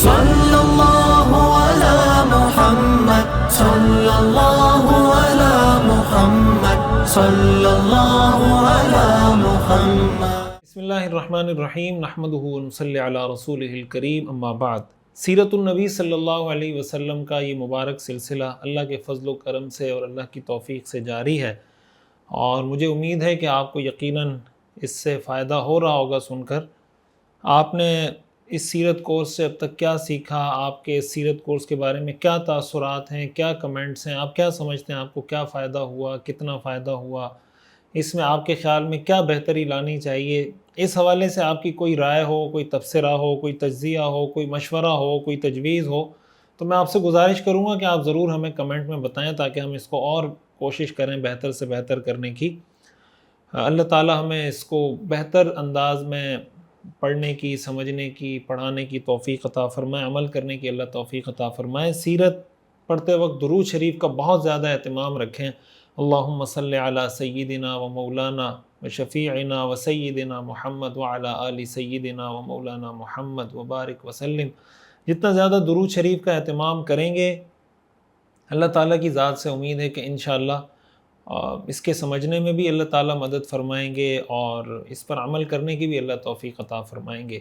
صلی اللہ علی محمد صلی اللہ علی محمد صلی اللہ علی محمد۔ بسم اللہ الرحمن الرحیم، نحمدہ ونصلی علی رسولہ الکریم، اما بعد۔ سیرت النبی صلی اللہ علیہ وسلم کا یہ مبارک سلسلہ اللہ کے فضل و کرم سے اور اللہ کی توفیق سے جاری ہے، اور مجھے امید ہے کہ آپ کو یقیناً اس سے فائدہ ہو رہا ہوگا سن کر۔ آپ نے اس سیرت کورس سے اب تک کیا سیکھا، آپ کے اس سیرت کورس کے بارے میں کیا تاثرات ہیں، کیا کمنٹس ہیں، آپ کیا سمجھتے ہیں آپ کو کیا فائدہ ہوا، کتنا فائدہ ہوا، اس میں آپ کے خیال میں کیا بہتری لانی چاہیے، اس حوالے سے آپ کی کوئی رائے ہو، کوئی تبصرہ ہو، کوئی تجزیہ ہو، کوئی مشورہ ہو، کوئی تجویز ہو، تو میں آپ سے گزارش کروں گا کہ آپ ضرور ہمیں کمنٹ میں بتائیں تاکہ ہم اس کو اور کوشش کریں بہتر سے بہتر کرنے کی۔ اللہ تعالی ہمیں اس کو بہتر انداز میں پڑھنے کی، سمجھنے کی، پڑھانے کی توفیق عطا فرمائے، عمل کرنے کی اللہ توفیق عطا فرمائے۔ سیرت پڑھتے وقت درود شریف کا بہت زیادہ اہتمام رکھیں۔ اللہم صلی علی سیدنا و مولانا و شفیعنا و سیدنا محمد وعلی آل سیدنا و مولانا محمد وبارک وسلم۔ جتنا زیادہ درود شریف کا اہتمام کریں گے، اللہ تعالیٰ کی ذات سے امید ہے کہ انشاءاللہ اس کے سمجھنے میں بھی اللہ تعالیٰ مدد فرمائیں گے اور اس پر عمل کرنے کی بھی اللہ توفیق عطا فرمائیں گے۔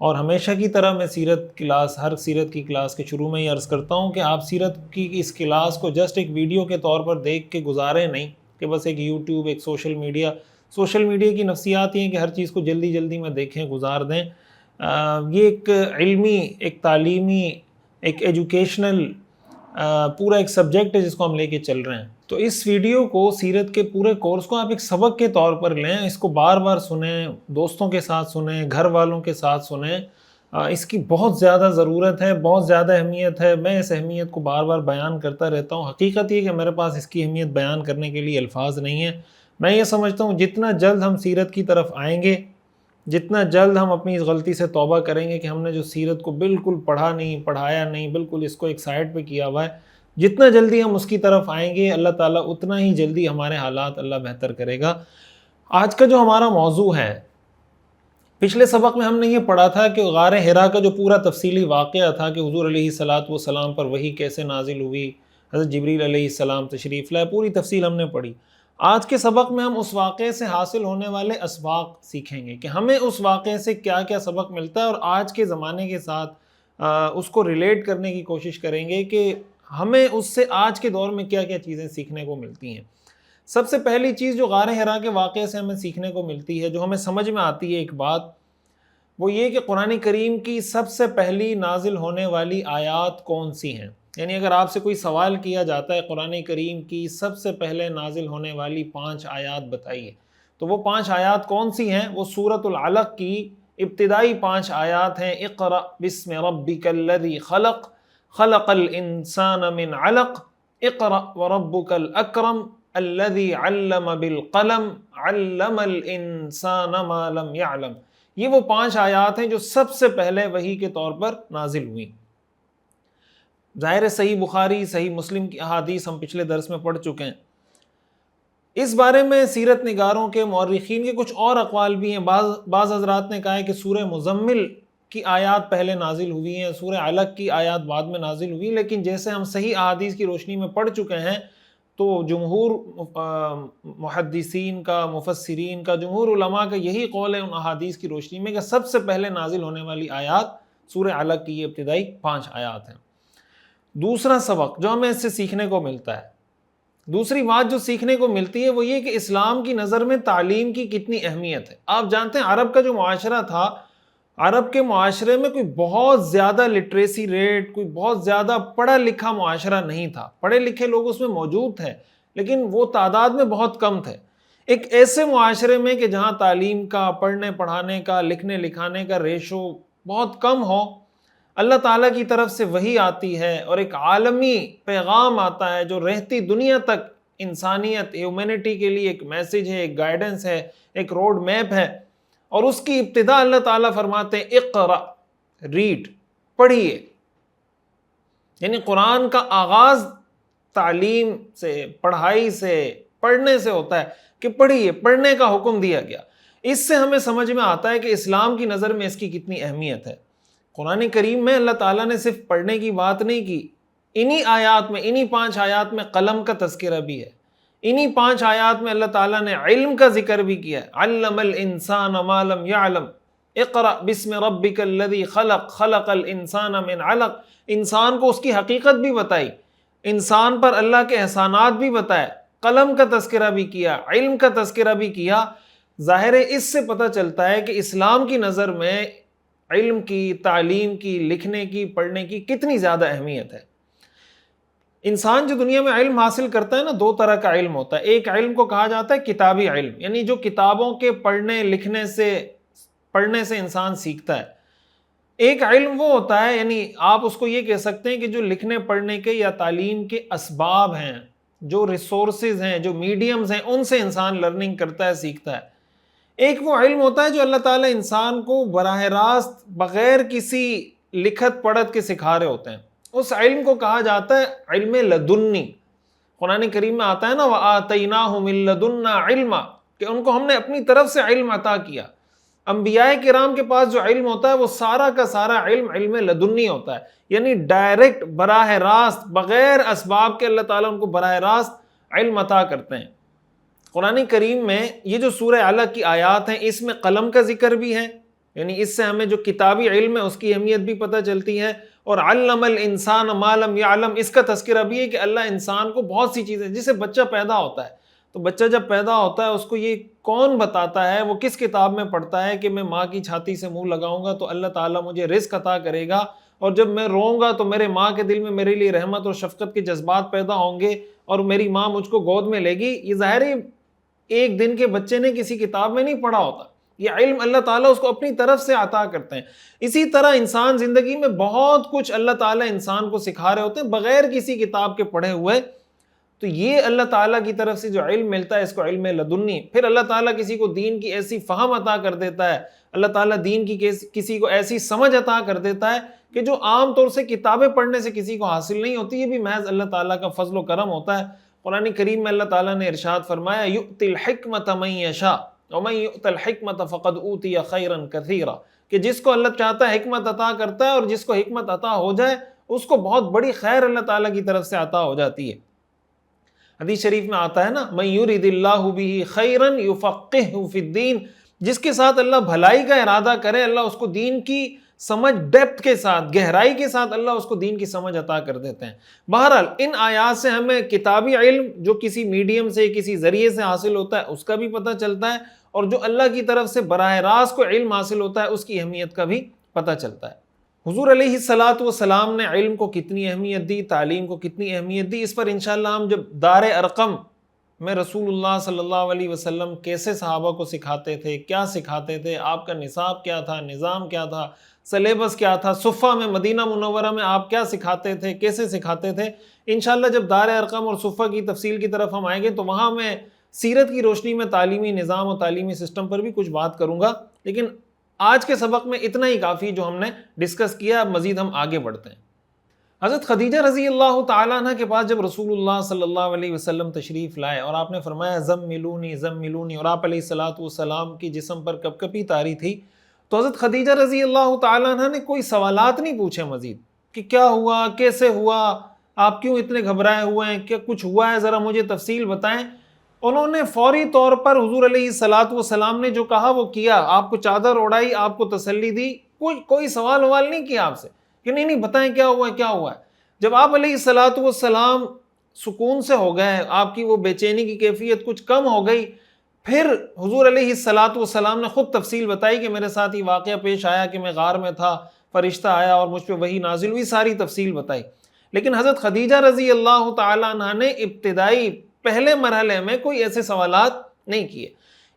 اور ہمیشہ کی طرح میں ہر سیرت کی کلاس کے شروع میں یہ عرض کرتا ہوں کہ آپ سیرت کی اس کلاس کو جسٹ ایک ویڈیو کے طور پر دیکھ کے گزاریں نہیں، کہ بس ایک یوٹیوب، ایک سوشل میڈیا کی نفسیات یہ ہیں کہ ہر چیز کو جلدی جلدی میں دیکھیں، گزار دیں۔ یہ ایک علمی، ایک تعلیمی، ایک ایجوکیشنل پورا ایک سبجیکٹ ہے جس کو ہم لے کے چل رہے ہیں۔ تو اس ویڈیو کو، سیرت کے پورے کورس کو آپ ایک سبق کے طور پر لیں، اس کو بار بار سنیں، دوستوں کے ساتھ سنیں، گھر والوں کے ساتھ سنیں۔ اس کی بہت زیادہ ضرورت ہے، بہت زیادہ اہمیت ہے۔ میں اس اہمیت کو بار بار بیان کرتا رہتا ہوں۔ حقیقت یہ کہ میرے پاس اس کی اہمیت بیان کرنے کے لیے الفاظ نہیں ہیں۔ میں یہ سمجھتا ہوں جتنا جلد ہم سیرت کی طرف آئیں گے، جتنا جلد ہم اپنی اس غلطی سے توبہ کریں گے کہ ہم نے جو سیرت کو بالکل پڑھایا نہیں، بالکل اس کو ایک سائڈ پہ کیا ہوا ہے، جتنا جلدی ہم اس کی طرف آئیں گے اللہ تعالیٰ اتنا ہی جلدی ہمارے حالات اللہ بہتر کرے گا۔ آج کا جو ہمارا موضوع ہے، پچھلے سبق میں ہم نے یہ پڑھا تھا کہ غار حرا کا جو پورا تفصیلی واقعہ تھا کہ حضور علیہ السلام پر وحی کیسے نازل ہوئی، حضرت جبریل علیہ السلام تشریف لائے، پوری تفصیل ہم نے پڑھی۔ آج کے سبق میں ہم اس واقعے سے حاصل ہونے والے اسباق سیکھیں گے کہ ہمیں اس واقعے سے کیا کیا سبق ملتا ہے، اور آج کے زمانے کے ساتھ اس کو ریلیٹ کرنے کی کوشش کریں گے کہ ہمیں اس سے آج کے دور میں کیا کیا چیزیں سیکھنے کو ملتی ہیں۔ سب سے پہلی چیز جو غار حرا کے واقعے سے ہمیں سیکھنے کو ملتی ہے، جو ہمیں سمجھ میں آتی ہے ایک بات، وہ یہ کہ قرآن کریم کی سب سے پہلی نازل ہونے والی آیات کون سی ہیں۔ یعنی اگر آپ سے کوئی سوال کیا جاتا ہے قرآن کریم کی سب سے پہلے نازل ہونے والی 5 آیات بتائیے، تو وہ 5 آیات کون سی ہیں؟ وہ سورۃ العلق کی ابتدائی 5 آیات ہیں۔ اقرأ بسم ربک الذی خلق، خلق الانسان من علق، اقرأ وربک الاکرم الذی علم بالقلم، علم الانسان ما لم يعلم۔ یہ وہ 5 آیات ہیں جو سب سے پہلے وحی کے طور پر نازل ہوئیں۔ ظاہر صحیح بخاری، صحیح مسلم کی احادیث ہم پچھلے درس میں پڑھ چکے ہیں۔ اس بارے میں سیرت نگاروں کے، مورخین کے کچھ اور اقوال بھی ہیں۔ بعض حضرات نے کہا ہے کہ سورہ مزمل کی آیات پہلے نازل ہوئی ہیں، سورہ علق کی آیات بعد میں نازل ہوئی، لیکن جیسے ہم صحیح احادیث کی روشنی میں پڑھ چکے ہیں تو جمہور محدثین کا، مفسرین کا، جمہور علماء کا یہی قول ہے ان احادیث کی روشنی میں کہ سب سے پہلے نازل ہونے والی آیات سورہ علق کی یہ ابتدائی 5 آیات ہیں۔ دوسرا سبق جو ہمیں اس سے سیکھنے کو ملتا ہے، دوسری بات جو سیکھنے کو ملتی ہے وہ یہ کہ اسلام کی نظر میں تعلیم کی کتنی اہمیت ہے۔ آپ جانتے ہیں عرب کا جو معاشرہ تھا، عرب کے معاشرے میں کوئی بہت زیادہ لٹریسی ریٹ، کوئی بہت زیادہ پڑھا لکھا معاشرہ نہیں تھا۔ پڑھے لکھے لوگ اس میں موجود تھے لیکن وہ تعداد میں بہت کم تھے۔ ایک ایسے معاشرے میں کہ جہاں تعلیم کا، پڑھنے پڑھانے کا، لکھنے لکھانے کا ریشو بہت کم ہو، اللہ تعالیٰ کی طرف سے وحی آتی ہے اور ایک عالمی پیغام آتا ہے جو رہتی دنیا تک انسانیت، ہیومینٹی کے لیے ایک میسیج ہے، ایک گائیڈنس ہے، ایک روڈ میپ ہے، اور اس کی ابتدا اللہ تعالیٰ فرماتے ہیں اقرأ، ریڈ، پڑھیے۔ یعنی قرآن کا آغاز تعلیم سے، پڑھائی سے، پڑھنے سے ہوتا ہے کہ پڑھیے، پڑھنے کا حکم دیا گیا۔ اس سے ہمیں سمجھ میں آتا ہے کہ اسلام کی نظر میں اس کی کتنی اہمیت ہے۔ قرآن کریم میں اللہ تعالیٰ نے صرف پڑھنے کی بات نہیں کی، انہی آیات میں، انہی 5 آیات میں قلم کا تذکرہ بھی ہے، انہی 5 آیات میں اللہ تعالیٰ نے علم کا ذکر بھی کیا ہے، علم الانسان ما لم يعلم اقرأ بسم ربک الذی خلق خلق الانسان من علق، انسان کو اس کی حقیقت بھی بتائی، انسان پر اللہ کے احسانات بھی بتائے، قلم کا تذکرہ بھی کیا، علم کا تذکرہ بھی کیا۔ ظاہر ہے اس سے پتہ چلتا ہے کہ اسلام کی نظر میں علم کی، تعلیم کی، لکھنے کی، پڑھنے کی کتنی زیادہ اہمیت ہے۔ انسان جو دنیا میں علم حاصل کرتا ہے نا، 2 طرح کا علم ہوتا ہے۔ ایک علم کو کہا جاتا ہے کتابی علم، یعنی جو کتابوں کے پڑھنے سے انسان سیکھتا ہے۔ ایک علم وہ ہوتا ہے، یعنی آپ اس کو یہ کہہ سکتے ہیں کہ جو لکھنے پڑھنے کے یا تعلیم کے اسباب ہیں، جو ریسورسز ہیں، جو میڈیمز ہیں، ان سے انسان لرننگ کرتا ہے، سیکھتا ہے۔ ایک وہ علم ہوتا ہے جو اللہ تعالیٰ انسان کو براہ راست بغیر کسی لکھت پڑھت کے سکھا رہے ہوتے ہیں۔ اس علم کو کہا جاتا ہے علم لدنی۔ قرآن کریم میں آتا ہے نا وَآتَيْنَاهُ مِن لَدُنَّا عِلْمًا، کہ ان کو ہم نے اپنی طرف سے علم عطا کیا۔ انبیاء کرام کے پاس جو علم ہوتا ہے وہ سارا کا سارا علم لدنی ہوتا ہے، یعنی ڈائریکٹ، براہ راست، بغیر اسباب کے اللہ تعالیٰ ان کو براہ راست علم عطا کرتے ہیں۔ قرآن کریم میں یہ جو سورہ علق کی آیات ہیں، اس میں قلم کا ذکر بھی ہے، یعنی اس سے ہمیں جو کتابی علم ہے اس کی اہمیت بھی پتہ چلتی ہے، اور علم الانسان ما لم يعلم، اس کا تذکرہ بھی ہے کہ اللہ انسان کو بہت سی چیزیں، جسے بچہ پیدا ہوتا ہے تو بچہ جب پیدا ہوتا ہے اس کو یہ کون بتاتا ہے، وہ کس کتاب میں پڑھتا ہے کہ میں ماں کی چھاتی سے منہ لگاؤں گا تو اللہ تعالیٰ مجھے رزق عطا کرے گا، اور جب میں روؤں گا تو میرے ماں کے دل میں میرے لیے رحمت اور شفقت کے جذبات پیدا ہوں گے اور میری ماں مجھ کو گود میں لے گی۔ یہ ظاہر ہے ایک دن کے بچے نے کسی کتاب میں نہیں پڑھا ہوتا، یہ علم اللہ تعالیٰ اس کو اپنی طرف سے عطا کرتے ہیں۔ اسی طرح انسان زندگی میں بہت کچھ اللہ تعالیٰ انسان کو سکھا رہے ہوتے ہیں بغیر کسی کتاب کے پڑھے ہوئے، تو یہ اللہ تعالیٰ کی طرف سے جو علم ملتا ہے اس کو علم لدنی۔ پھر اللہ تعالیٰ کسی کو دین کی ایسی فہم عطا کر دیتا ہے، اللہ تعالیٰ دین کی کسی کو ایسی سمجھ عطا کر دیتا ہے کہ جو عام طور سے کتابیں پڑھنے سے کسی کو حاصل نہیں ہوتی، یہ بھی محض اللہ تعالیٰ کا فضل و کرم ہوتا ہے۔ قرآن کریم میں اللہ تعالیٰ نے ارشاد فرمایا یؤتی الحکمۃ من یشاء ومن یؤت الحکمۃ فقد اوتی خیرا کثیرا، کہ جس کو اللہ چاہتا ہے حکمت عطا کرتا ہے، اور جس کو حکمت عطا ہو جائے اس کو بہت بڑی خیر اللہ تعالیٰ کی طرف سے عطا ہو جاتی ہے۔ حدیث شریف میں آتا ہے نا من یرد اللہ بہ خیرا یفقہہ فی الدین، جس کے ساتھ اللہ بھلائی کا ارادہ کرے اللہ اس کو دین کی سمجھ ڈیپتھ کے ساتھ، گہرائی کے ساتھ اللہ اس کو دین کی سمجھ عطا کر دیتے ہیں۔ بہرحال ان آیات سے ہمیں کتابی علم جو کسی میڈیم سے، کسی ذریعے سے حاصل ہوتا ہے اس کا بھی پتہ چلتا ہے، اور جو اللہ کی طرف سے براہ راست کو علم حاصل ہوتا ہے اس کی اہمیت کا بھی پتہ چلتا ہے۔ حضور علیہ الصلاۃ والسلام نے علم کو کتنی اہمیت دی، تعلیم کو کتنی اہمیت دی، اس پر انشاءاللہ ہم جب دار ارقم میں رسول اللہ صلی اللہ علیہ وسلم کیسے صحابہ کو سکھاتے تھے، کیا سکھاتے تھے، آپ کا نصاب کیا تھا، نظام کیا تھا، سلیبس کیا تھا، صفہ میں مدینہ منورہ میں آپ کیا سکھاتے تھے، کیسے سکھاتے تھے، انشاءاللہ جب دار ارقم اور صفہ کی تفصیل کی طرف ہم آئیں گے تو وہاں میں سیرت کی روشنی میں تعلیمی نظام اور تعلیمی سسٹم پر بھی کچھ بات کروں گا، لیکن آج کے سبق میں اتنا ہی کافی جو ہم نے ڈسکس کیا، مزید ہم آگے بڑھتے ہیں۔ حضرت خدیجہ رضی اللہ تعالیٰ عنہ کے پاس جب رسول اللہ صلی اللہ علیہ وسلم تشریف لائے اور آپ نے فرمایا زملونی زملونی، اور آپ علیہ الصلاۃ والسلام کی جسم پر کپ کپی طاری تھی، تو حضرت خدیجہ رضی اللہ تعالیٰ عنہ نے کوئی سوالات نہیں پوچھے مزید کہ کیا ہوا، کیسے ہوا، آپ کیوں اتنے گھبرائے ہوئے ہیں، کیا کچھ ہوا ہے، ذرا مجھے تفصیل بتائیں۔ انہوں نے فوری طور پر حضور علیہ الصلاۃ والسلام نے جو کہا وہ کیا، آپ کو چادر اڑائی، آپ کو تسلی دی، کوئی سوال نہیں کیا آپ سے کہ نہیں بتائیں کیا ہوا ہے کیا ہوا ہے۔ جب آپ علیہ الصلاۃ والسلام سکون سے ہو گئے، آپ کی وہ بے چینی کی کیفیت کچھ کم ہو گئی، پھر حضور علیہ الصلاۃ والسلام نے خود تفصیل بتائی کہ میرے ساتھ یہ واقعہ پیش آیا کہ میں غار میں تھا، فرشتہ آیا اور مجھ پہ وحی نازل ہوئی، ساری تفصیل بتائی۔ لیکن حضرت خدیجہ رضی اللہ تعالیٰ عنہ نے ابتدائی پہلے مرحلے میں کوئی ایسے سوالات نہیں کیے۔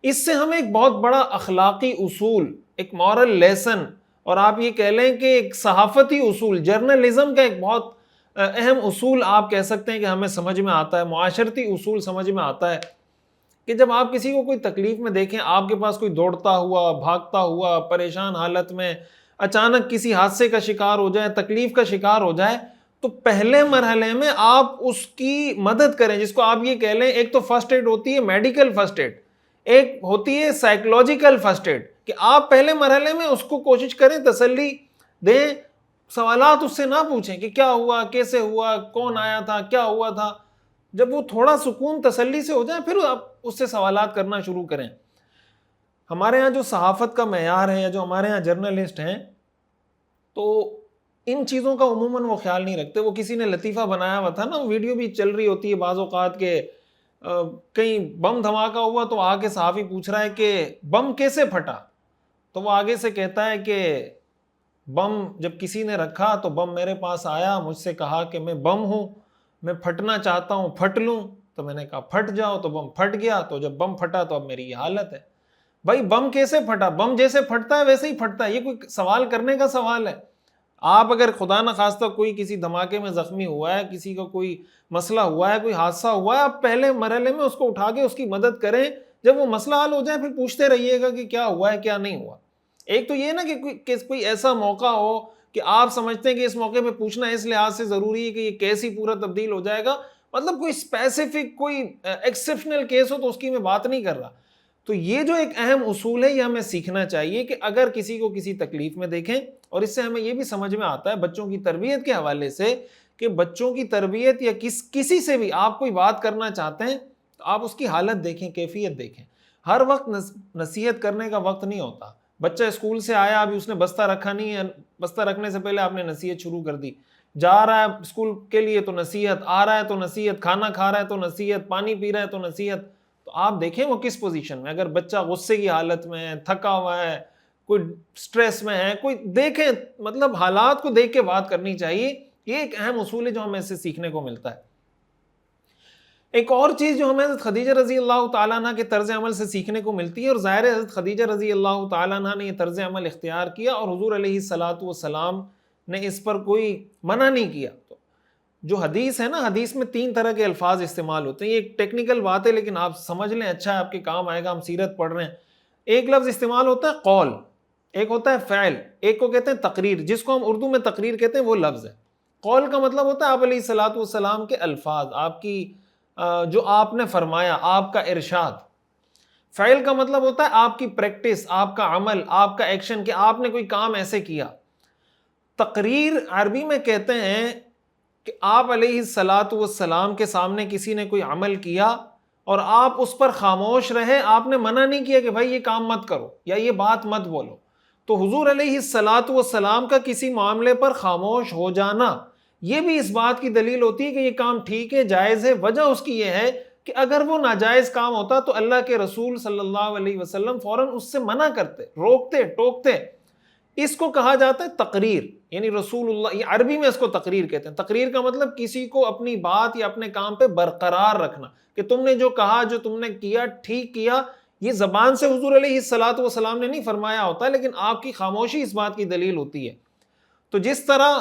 اس سے ہمیں ایک بہت بڑا اخلاقی اصول، ایک مورل لیسن، اور آپ یہ کہہ لیں کہ ایک صحافتی اصول، جرنلزم کا ایک بہت اہم اصول آپ کہہ سکتے ہیں کہ ہمیں سمجھ میں آتا ہے، معاشرتی اصول سمجھ میں آتا ہے کہ جب آپ کسی کو کوئی تکلیف میں دیکھیں، آپ کے پاس کوئی دوڑتا ہوا، بھاگتا ہوا، پریشان حالت میں اچانک کسی حادثے کا شکار ہو جائے، تکلیف کا شکار ہو جائے، تو پہلے مرحلے میں آپ اس کی مدد کریں، جس کو آپ یہ کہہ لیں، ایک تو فرسٹ ایڈ ہوتی ہے میڈیکل فرسٹ ایڈ، ایک ہوتی ہے سائیکولوجیکل فرسٹ ایڈ، کہ آپ پہلے مرحلے میں اس کو کوشش کریں تسلی دیں, سوالات اس سے نہ پوچھیں کہ کیا ہوا, کیسے ہوا, کون آیا تھا, کیا ہوا تھا. جب وہ تھوڑا سکون تسلی سے ہو جائے پھر آپ اس سے سوالات کرنا شروع کریں. ہمارے ہاں جو صحافت کا معیار ہے یا جو ہمارے ہاں جرنلسٹ ہیں تو ان چیزوں کا عموماً وہ خیال نہیں رکھتے. وہ کسی نے لطیفہ بنایا ہوا تھا نا, ویڈیو بھی چل رہی ہوتی ہے بعض اوقات کے کہیں بم دھماکہ ہوا تو آگے صحافی پوچھ رہا ہے کہ بم کیسے پھٹا, تو وہ آگے سے کہتا ہے کہ بم جب کسی نے رکھا تو بم میرے پاس آیا, مجھ سے کہا کہ میں بم ہوں, میں پھٹنا چاہتا ہوں, پھٹ لوں, تو میں نے کہا پھٹ جاؤ, تو بم پھٹ گیا. تو جب بم پھٹا تو اب میری یہ حالت ہے. بھائی بم کیسے پھٹا؟ بم جیسے پھٹتا ہے ویسے ہی پھٹتا ہے, یہ کوئی سوال کرنے کا سوال ہے؟ آپ اگر خدا نخواستہ کوئی کسی دھماکے میں زخمی ہوا ہے, کسی کا کوئی مسئلہ ہوا ہے, کوئی حادثہ ہوا ہے, آپ پہلے مرحلے میں اس کو اٹھا کے اس کی مدد کریں. جب وہ مسئلہ حل ہو جائے پھر پوچھتے رہیے گا کہ کیا ہوا ہے کیا نہیں ہوا. ایک تو یہ نا کہ کوئی ایسا موقع ہو کہ آپ سمجھتے ہیں کہ اس موقع پہ پوچھنا اس لحاظ سے ضروری ہے کہ یہ کیسی پورا تبدیل ہو جائے گا, مطلب کوئی اسپیسیفک کوئی ایکسیپشنل کیس ہو تو اس کی میں بات نہیں کر رہا. تو یہ جو ایک اہم اصول ہے یہ ہمیں سیکھنا چاہیے کہ اگر کسی کو کسی تکلیف میں دیکھیں, اور اس سے ہمیں یہ بھی سمجھ میں آتا ہے بچوں کی تربیت کے حوالے سے کہ بچوں کی تربیت یا کسی سے بھی آپ کوئی بات کرنا چاہتے ہیں تو آپ اس کی حالت دیکھیں, کیفیت دیکھیں. ہر وقت نصیحت کرنے کا وقت نہیں ہوتا. بچہ اسکول سے آیا, ابھی اس نے بستہ رکھا نہیں ہے, بستہ رکھنے سے پہلے آپ نے نصیحت شروع کر دی. جا رہا ہے اسکول کے لیے تو نصیحت, آ رہا ہے تو نصیحت, کھانا کھا رہا ہے تو نصیحت, پانی پی رہا ہے تو نصیحت. تو آپ دیکھیں وہ کس پوزیشن میں, اگر بچہ غصے کی حالت میں ہے, تھکا ہوا ہے, کوئی سٹریس میں ہے, کوئی دیکھیں, مطلب حالات کو دیکھ کے بات کرنی چاہیے. یہ ایک اہم اصول ہے جو ہمیں سے سیکھنے کو ملتا ہے. ایک اور چیز جو ہمیں حضرت خدیجہ رضی اللہ تعالیٰ عنہ کے طرز عمل سے سیکھنے کو ملتی ہے, اور ظاہر ہے حضرت خدیجہ رضی اللہ تعالیٰ عنہ نے یہ طرز عمل اختیار کیا اور حضور علیہ الصلاۃ والسلام نے اس پر کوئی منع نہیں کیا. تو جو حدیث ہے نا, حدیث میں 3 طرح کے الفاظ استعمال ہوتے ہیں. یہ ایک ٹیکنیکل بات ہے لیکن آپ سمجھ لیں, اچھا ہے آپ کے کام آئے گا, ہم سیرت پڑھ رہے ہیں. ایک لفظ استعمال ہوتا ہے قول, ایک ہوتا ہے فعل, ایک کو کہتے ہیں تقریر, جس کو ہم اردو میں تقریر کہتے ہیں وہ لفظ ہے. قول کا مطلب ہوتا ہے آپ علیہ الصلاۃ والسلام کے الفاظ, آپ کی جو آپ نے فرمایا, آپ کا ارشاد. فعل کا مطلب ہوتا ہے آپ کی پریکٹس, آپ کا عمل, آپ کا ایکشن, کہ آپ نے کوئی کام ایسے کیا. تقریر عربی میں کہتے ہیں کہ آپ علیہ الصلاۃ والسلام کے سامنے کسی نے کوئی عمل کیا اور آپ اس پر خاموش رہے, آپ نے منع نہیں کیا کہ بھائی یہ کام مت کرو یا یہ بات مت بولو. تو حضور علیہ الصلاۃ والسلام کا کسی معاملے پر خاموش ہو جانا یہ بھی اس بات کی دلیل ہوتی ہے کہ یہ کام ٹھیک ہے, جائز ہے. وجہ اس کی یہ ہے کہ اگر وہ ناجائز کام ہوتا تو اللہ کے رسول صلی اللہ علیہ وسلم فوراً اس سے منع کرتے, روکتے, ٹوکتے. اس کو کہا جاتا ہے تقریر, یعنی رسول اللہ, یہ عربی میں اس کو تقریر کہتے ہیں. تقریر کا مطلب کسی کو اپنی بات یا اپنے کام پہ برقرار رکھنا, کہ تم نے جو کہا, جو تم نے کیا, ٹھیک کیا. یہ زبان سے حضور علیہ الصلاۃ والسلام نے نہیں فرمایا ہوتا, لیکن آپ کی خاموشی اس بات کی دلیل ہوتی ہے. تو جس طرح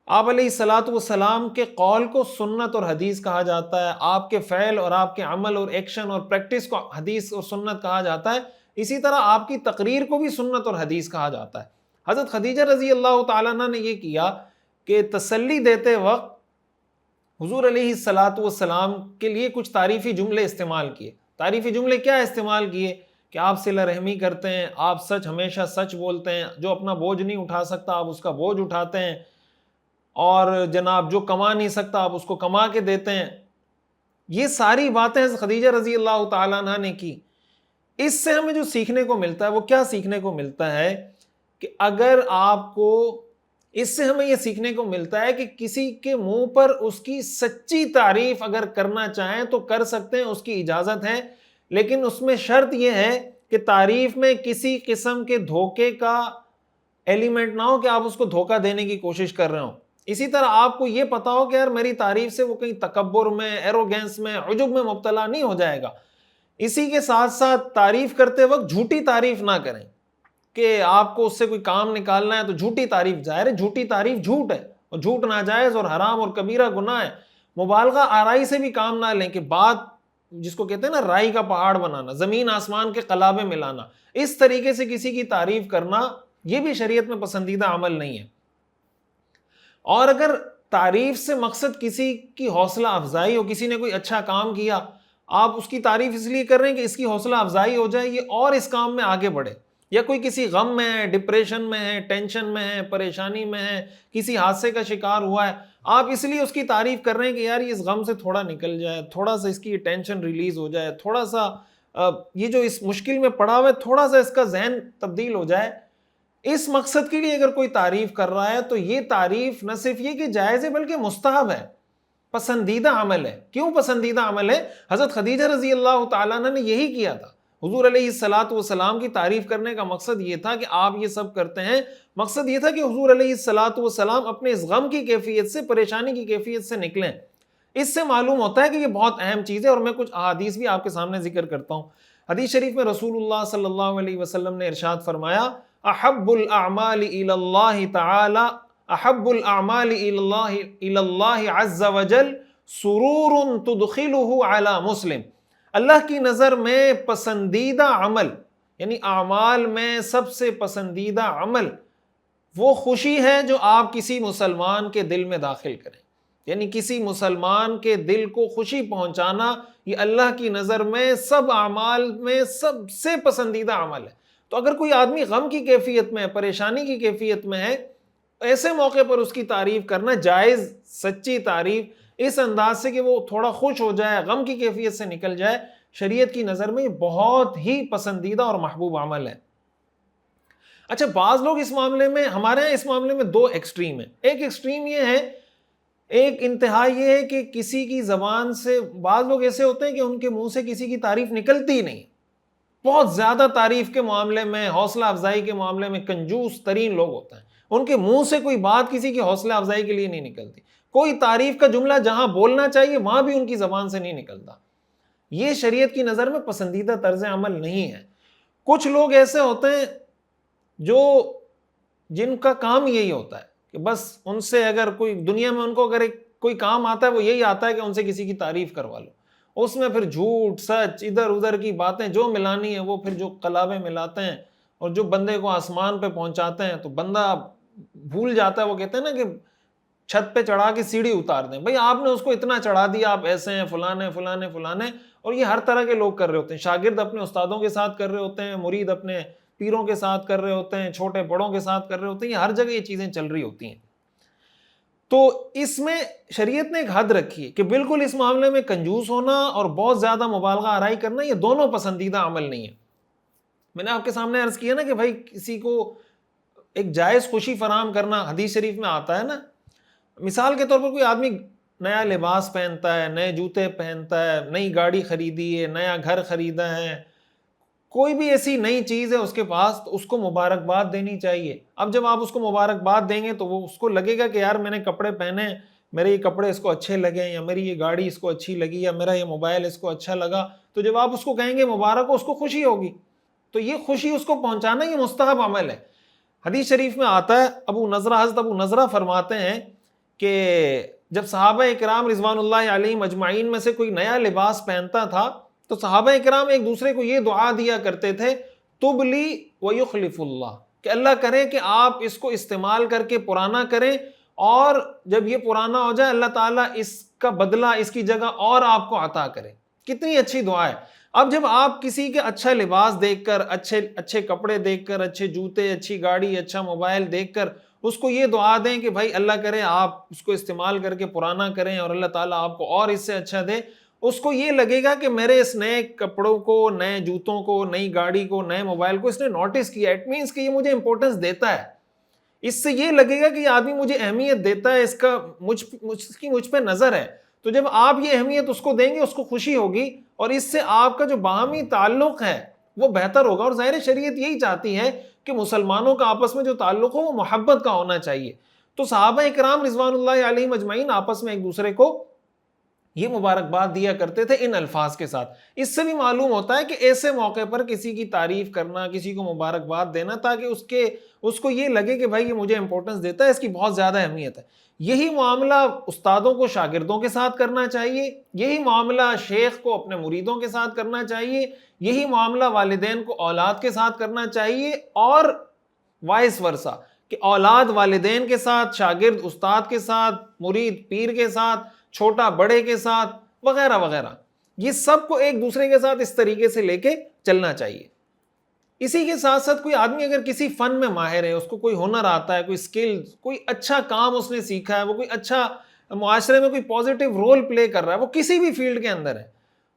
آپ علیہ الصلاۃ والسلام کے قول کو سنت اور حدیث کہا جاتا ہے, آپ کے فعل اور آپ کے عمل اور ایکشن اور پریکٹس کو حدیث اور سنت کہا جاتا ہے, اسی طرح آپ کی تقریر کو بھی سنت اور حدیث کہا جاتا ہے. حضرت خدیجہ رضی اللہ تعالیٰ عنہ نے یہ کیا کہ تسلی دیتے وقت حضور علیہ الصلاۃ والسلام کے لیے کچھ تعریفی جملے استعمال کیے. تعریفی جملے کیا استعمال کیے کہ آپ صلہ رحمی کرتے ہیں, آپ ہمیشہ سچ بولتے ہیں, جو اپنا بوجھ نہیں اٹھا سکتا آپ اس کا بوجھ اٹھاتے ہیں, اور جناب جو کما نہیں سکتا آپ اس کو کما کے دیتے ہیں. یہ ساری باتیں خدیجہ رضی اللہ تعالیٰ عنہ نے کی. اس سے ہمیں جو سیکھنے کو ملتا ہے وہ کیا سیکھنے کو ملتا ہے کہ اگر آپ کو, اس سے ہمیں یہ سیکھنے کو ملتا ہے کہ کسی کے منہ پر اس کی سچی تعریف اگر کرنا چاہیں تو کر سکتے ہیں, اس کی اجازت ہے, لیکن اس میں شرط یہ ہے کہ تعریف میں کسی قسم کے دھوکے کا ایلیمنٹ نہ ہو, کہ آپ اس کو دھوکہ دینے کی کوشش کر رہے ہوں. اسی طرح آپ کو یہ پتا ہو کہ یار میری تعریف سے وہ کہیں تکبر میں, ایروگینس میں, عجب میں مبتلا نہیں ہو جائے گا. اسی کے ساتھ ساتھ تعریف کرتے وقت جھوٹی تعریف نہ کریں, کہ آپ کو اس سے کوئی کام نکالنا ہے تو جھوٹی تعریف. ظاہر ہے جھوٹی تعریف جھوٹ ہے, اور جھوٹ ناجائز اور حرام اور کبیرہ گناہ ہے. مبالغہ آرائی سے بھی کام نہ لیں کہ بات, جس کو کہتے ہیں نا رائی کا پہاڑ بنانا, زمین آسمان کے قلابے ملانا, اس طریقے سے کسی کی تعریف کرنا یہ بھی شریعت میں پسندیدہ عمل نہیں ہے. اور اگر تعریف سے مقصد کسی کی حوصلہ افزائی ہو, کسی نے کوئی اچھا کام کیا, آپ اس کی تعریف اس لیے کر رہے ہیں کہ اس کی حوصلہ افزائی ہو جائے, یہ اور اس کام میں آگے بڑھے, یا کوئی کسی غم میں ہے، ڈپریشن میں ہے، ٹینشن میں ہے، پریشانی میں ہے، کسی حادثے کا شکار ہوا ہے، آپ اس لیے اس کی تعریف کر رہے ہیں کہ یار یہ اس غم سے تھوڑا نکل جائے، تھوڑا سا اس کی ٹینشن ریلیز ہو جائے، تھوڑا سا یہ جو اس مشکل میں پڑا ہوا ہے تھوڑا سا اس کا ذہن تبدیل ہو جائے، اس مقصد کے لیے اگر کوئی تعریف کر رہا ہے تو یہ تعریف نہ صرف یہ کہ جائز ہے بلکہ مستحب ہے، پسندیدہ عمل ہے۔ کیوں پسندیدہ عمل ہے؟ حضرت خدیجہ رضی اللہ تعالیٰ عنہ نے یہی کیا تھا۔ حضور علیہ الصلاۃ والسلام کی تعریف کرنے کا مقصد یہ تھا کہ آپ یہ سب کرتے ہیں، مقصد یہ تھا کہ حضور علیہ الصلاۃ والسلام اپنے اس غم کی کیفیت سے، پریشانی کی کیفیت سے نکلیں۔ اس سے معلوم ہوتا ہے کہ یہ بہت اہم چیز ہے، اور میں کچھ احادیث بھی آپ کے سامنے ذکر کرتا ہوں۔ حدیث شریف میں رسول اللہ صلی اللہ علیہ وسلم نے ارشاد فرمایا، احب الاعمال الی اللہ تعالی، احب الاعمال الی اللہ عز وجل سرور تدخلہ علی مسلم۔ اللہ کی نظر میں پسندیدہ عمل، یعنی اعمال میں سب سے پسندیدہ عمل وہ خوشی ہے جو آپ کسی مسلمان کے دل میں داخل کریں، یعنی کسی مسلمان کے دل کو خوشی پہنچانا، یہ اللہ کی نظر میں سب اعمال میں سب سے پسندیدہ عمل ہے۔ تو اگر کوئی آدمی غم کی کیفیت میں، پریشانی کی کیفیت میں ہے، ایسے موقع پر اس کی تعریف کرنا جائز، سچی تعریف اس انداز سے کہ وہ تھوڑا خوش ہو جائے، غم کی کیفیت سے نکل جائے، شریعت کی نظر میں یہ بہت ہی پسندیدہ اور محبوب عمل ہے۔ اچھا، بعض لوگ اس معاملے میں، ہمارے یہاں اس معاملے میں دو ایکسٹریم ہیں۔ ایک ایکسٹریم یہ ہے، ایک انتہا یہ ہے کہ کسی کی زبان سے، بعض لوگ ایسے ہوتے ہیں کہ ان کے منہ سے کسی کی تعریف نکلتی ہی نہیں، بہت زیادہ تعریف کے معاملے میں، حوصلہ افزائی کے معاملے میں کنجوس ترین لوگ ہوتے ہیں، ان کے منہ سے کوئی بات کسی کی حوصلہ افزائی کے لیے نہیں نکلتی، کوئی تعریف کا جملہ جہاں بولنا چاہیے وہاں بھی ان کی زبان سے نہیں نکلتا۔ یہ شریعت کی نظر میں پسندیدہ طرز عمل نہیں ہے۔ کچھ لوگ ایسے ہوتے ہیں جن کا کام یہی ہوتا ہے کہ بس ان سے اگر کوئی دنیا میں ان کو اگر کوئی کام آتا ہے وہ یہی آتا ہے کہ ان سے کسی کی تعریف کروا لو، اس میں پھر جھوٹ سچ ادھر ادھر کی باتیں جو ملانی ہے وہ پھر جو قلابیں ملاتے ہیں اور جو بندے کو آسمان پہ پہنچاتے ہیں، تو بندہ بھول جاتا ہے۔ وہ کہتے ہیں نا کہ چھت پہ چڑھا کے سیڑھی اتار دیں، بھئی آپ نے اس کو اتنا چڑھا دیا، آپ ایسے ہیں، فلانے فلانے فلانے۔ اور یہ ہر طرح کے لوگ کر رہے ہوتے ہیں، شاگرد اپنے استادوں کے ساتھ کر رہے ہوتے ہیں، مرید اپنے پیروں کے ساتھ کر رہے ہوتے ہیں، چھوٹے بڑوں کے ساتھ کر رہے ہوتے ہیں، یہ ہر جگہ یہ چیزیں چل رہی ہوتی ہیں۔ تو اس میں شریعت نے ایک حد رکھی ہے کہ بالکل اس معاملے میں کنجوس ہونا اور بہت زیادہ مبالغہ آرائی کرنا، یہ دونوں پسندیدہ عمل نہیں ہے۔ میں نے آپ کے سامنے عرض کیا نا کہ بھائی کسی کو ایک جائز خوشی فراہم کرنا حدیث شریف میں آتا ہے نا۔ مثال کے طور پر کوئی آدمی نیا لباس پہنتا ہے، نئے جوتے پہنتا ہے، نئی گاڑی خریدی ہے، نیا گھر خریدا ہے، کوئی بھی ایسی نئی چیز ہے اس کے پاس، تو اس کو مبارکباد دینی چاہیے۔ اب جب آپ اس کو مبارکباد دیں گے تو وہ اس کو لگے گا کہ یار میں نے کپڑے پہنے، میرے یہ کپڑے اس کو اچھے لگے، یا میری یہ گاڑی اس کو اچھی لگی، یا میرا یہ موبائل اس کو اچھا لگا، تو جب آپ اس کو کہیں گے مبارک ہو، اس کو خوشی ہوگی۔ تو یہ خوشی اس کو پہنچانا یہ مستحب عمل ہے۔ حدیث شریف میں آتا ہے، حضرت ابو نضرہ فرماتے ہیں کہ جب صحابہ اکرام رضوان اللہ علیہم اجمعین میں سے کوئی نیا لباس پہنتا تھا تو صحابہ اکرام ایک دوسرے کو یہ دعا دیا کرتے تھے، تبلی ویخلف اللہ، کہ اللہ کرے کہ آپ اس کو استعمال کر کے پرانا کریں، اور جب یہ پرانا ہو جائے اللہ تعالیٰ اس کا بدلہ اس کی جگہ اور آپ کو عطا کرے۔ کتنی اچھی دعا ہے۔ اب جب آپ کسی کے اچھا لباس دیکھ کر، اچھے کپڑے دیکھ کر، اچھے جوتے، اچھی گاڑی، اچھا موبائل دیکھ کر اس کو یہ دعا دیں کہ بھائی اللہ کرے آپ اس کو استعمال کر کے پرانا کریں اور اللہ تعالیٰ آپ کو اور اس سے اچھا دے، اس کو یہ لگے گا کہ میرے اس نئے کپڑوں کو، نئے جوتوں کو، نئی گاڑی کو، نئے موبائل کو اس نے نوٹس کیا، اٹ مینس کہ یہ مجھے امپورٹنس دیتا ہے۔ اس سے یہ لگے گا کہ یہ آدمی مجھے اہمیت دیتا ہے، اس کا مجھ پہ نظر ہے۔ تو جب آپ یہ اہمیت اس کو دیں گے اس کو خوشی ہوگی، اور اس سے آپ کا جو باہمی تعلق ہے وہ بہتر ہوگا۔ اور ظاہر شریعت یہی چاہتی ہے کہ مسلمانوں کا آپس میں جو تعلق ہو وہ محبت کا ہونا چاہیے۔ تو صحابہ اکرام رضوان اللہ علیہم اجمعین آپس میں ایک دوسرے کو یہ مبارکباد دیا کرتے تھے ان الفاظ کے ساتھ۔ اس سے بھی معلوم ہوتا ہے کہ ایسے موقع پر کسی کی تعریف کرنا، کسی کو مبارکباد دینا، تاکہ اس کو یہ لگے کہ بھائی یہ مجھے امپورٹنس دیتا ہے، اس کی بہت زیادہ اہمیت ہے۔ یہی معاملہ استادوں کو شاگردوں کے ساتھ کرنا چاہیے، یہی معاملہ شیخ کو اپنے مریدوں کے ساتھ کرنا چاہیے، یہی معاملہ والدین کو اولاد کے ساتھ کرنا چاہیے، اور وائس ورثہ کہ اولاد والدین کے ساتھ، شاگرد استاد کے ساتھ، مرید پیر کے ساتھ، چھوٹا بڑے کے ساتھ، وغیرہ وغیرہ۔ یہ سب کو ایک دوسرے کے ساتھ اس طریقے سے لے کے چلنا چاہیے۔ اسی کے ساتھ ساتھ کوئی آدمی اگر کسی فن میں ماہر ہے، اس کو کوئی ہنر آتا ہے، کوئی اسکل، کوئی اچھا کام اس نے سیکھا ہے، وہ کوئی اچھا معاشرے میں کوئی پازیٹیو رول پلے کر رہا ہے، وہ کسی بھی فیلڈ کے اندر ہے،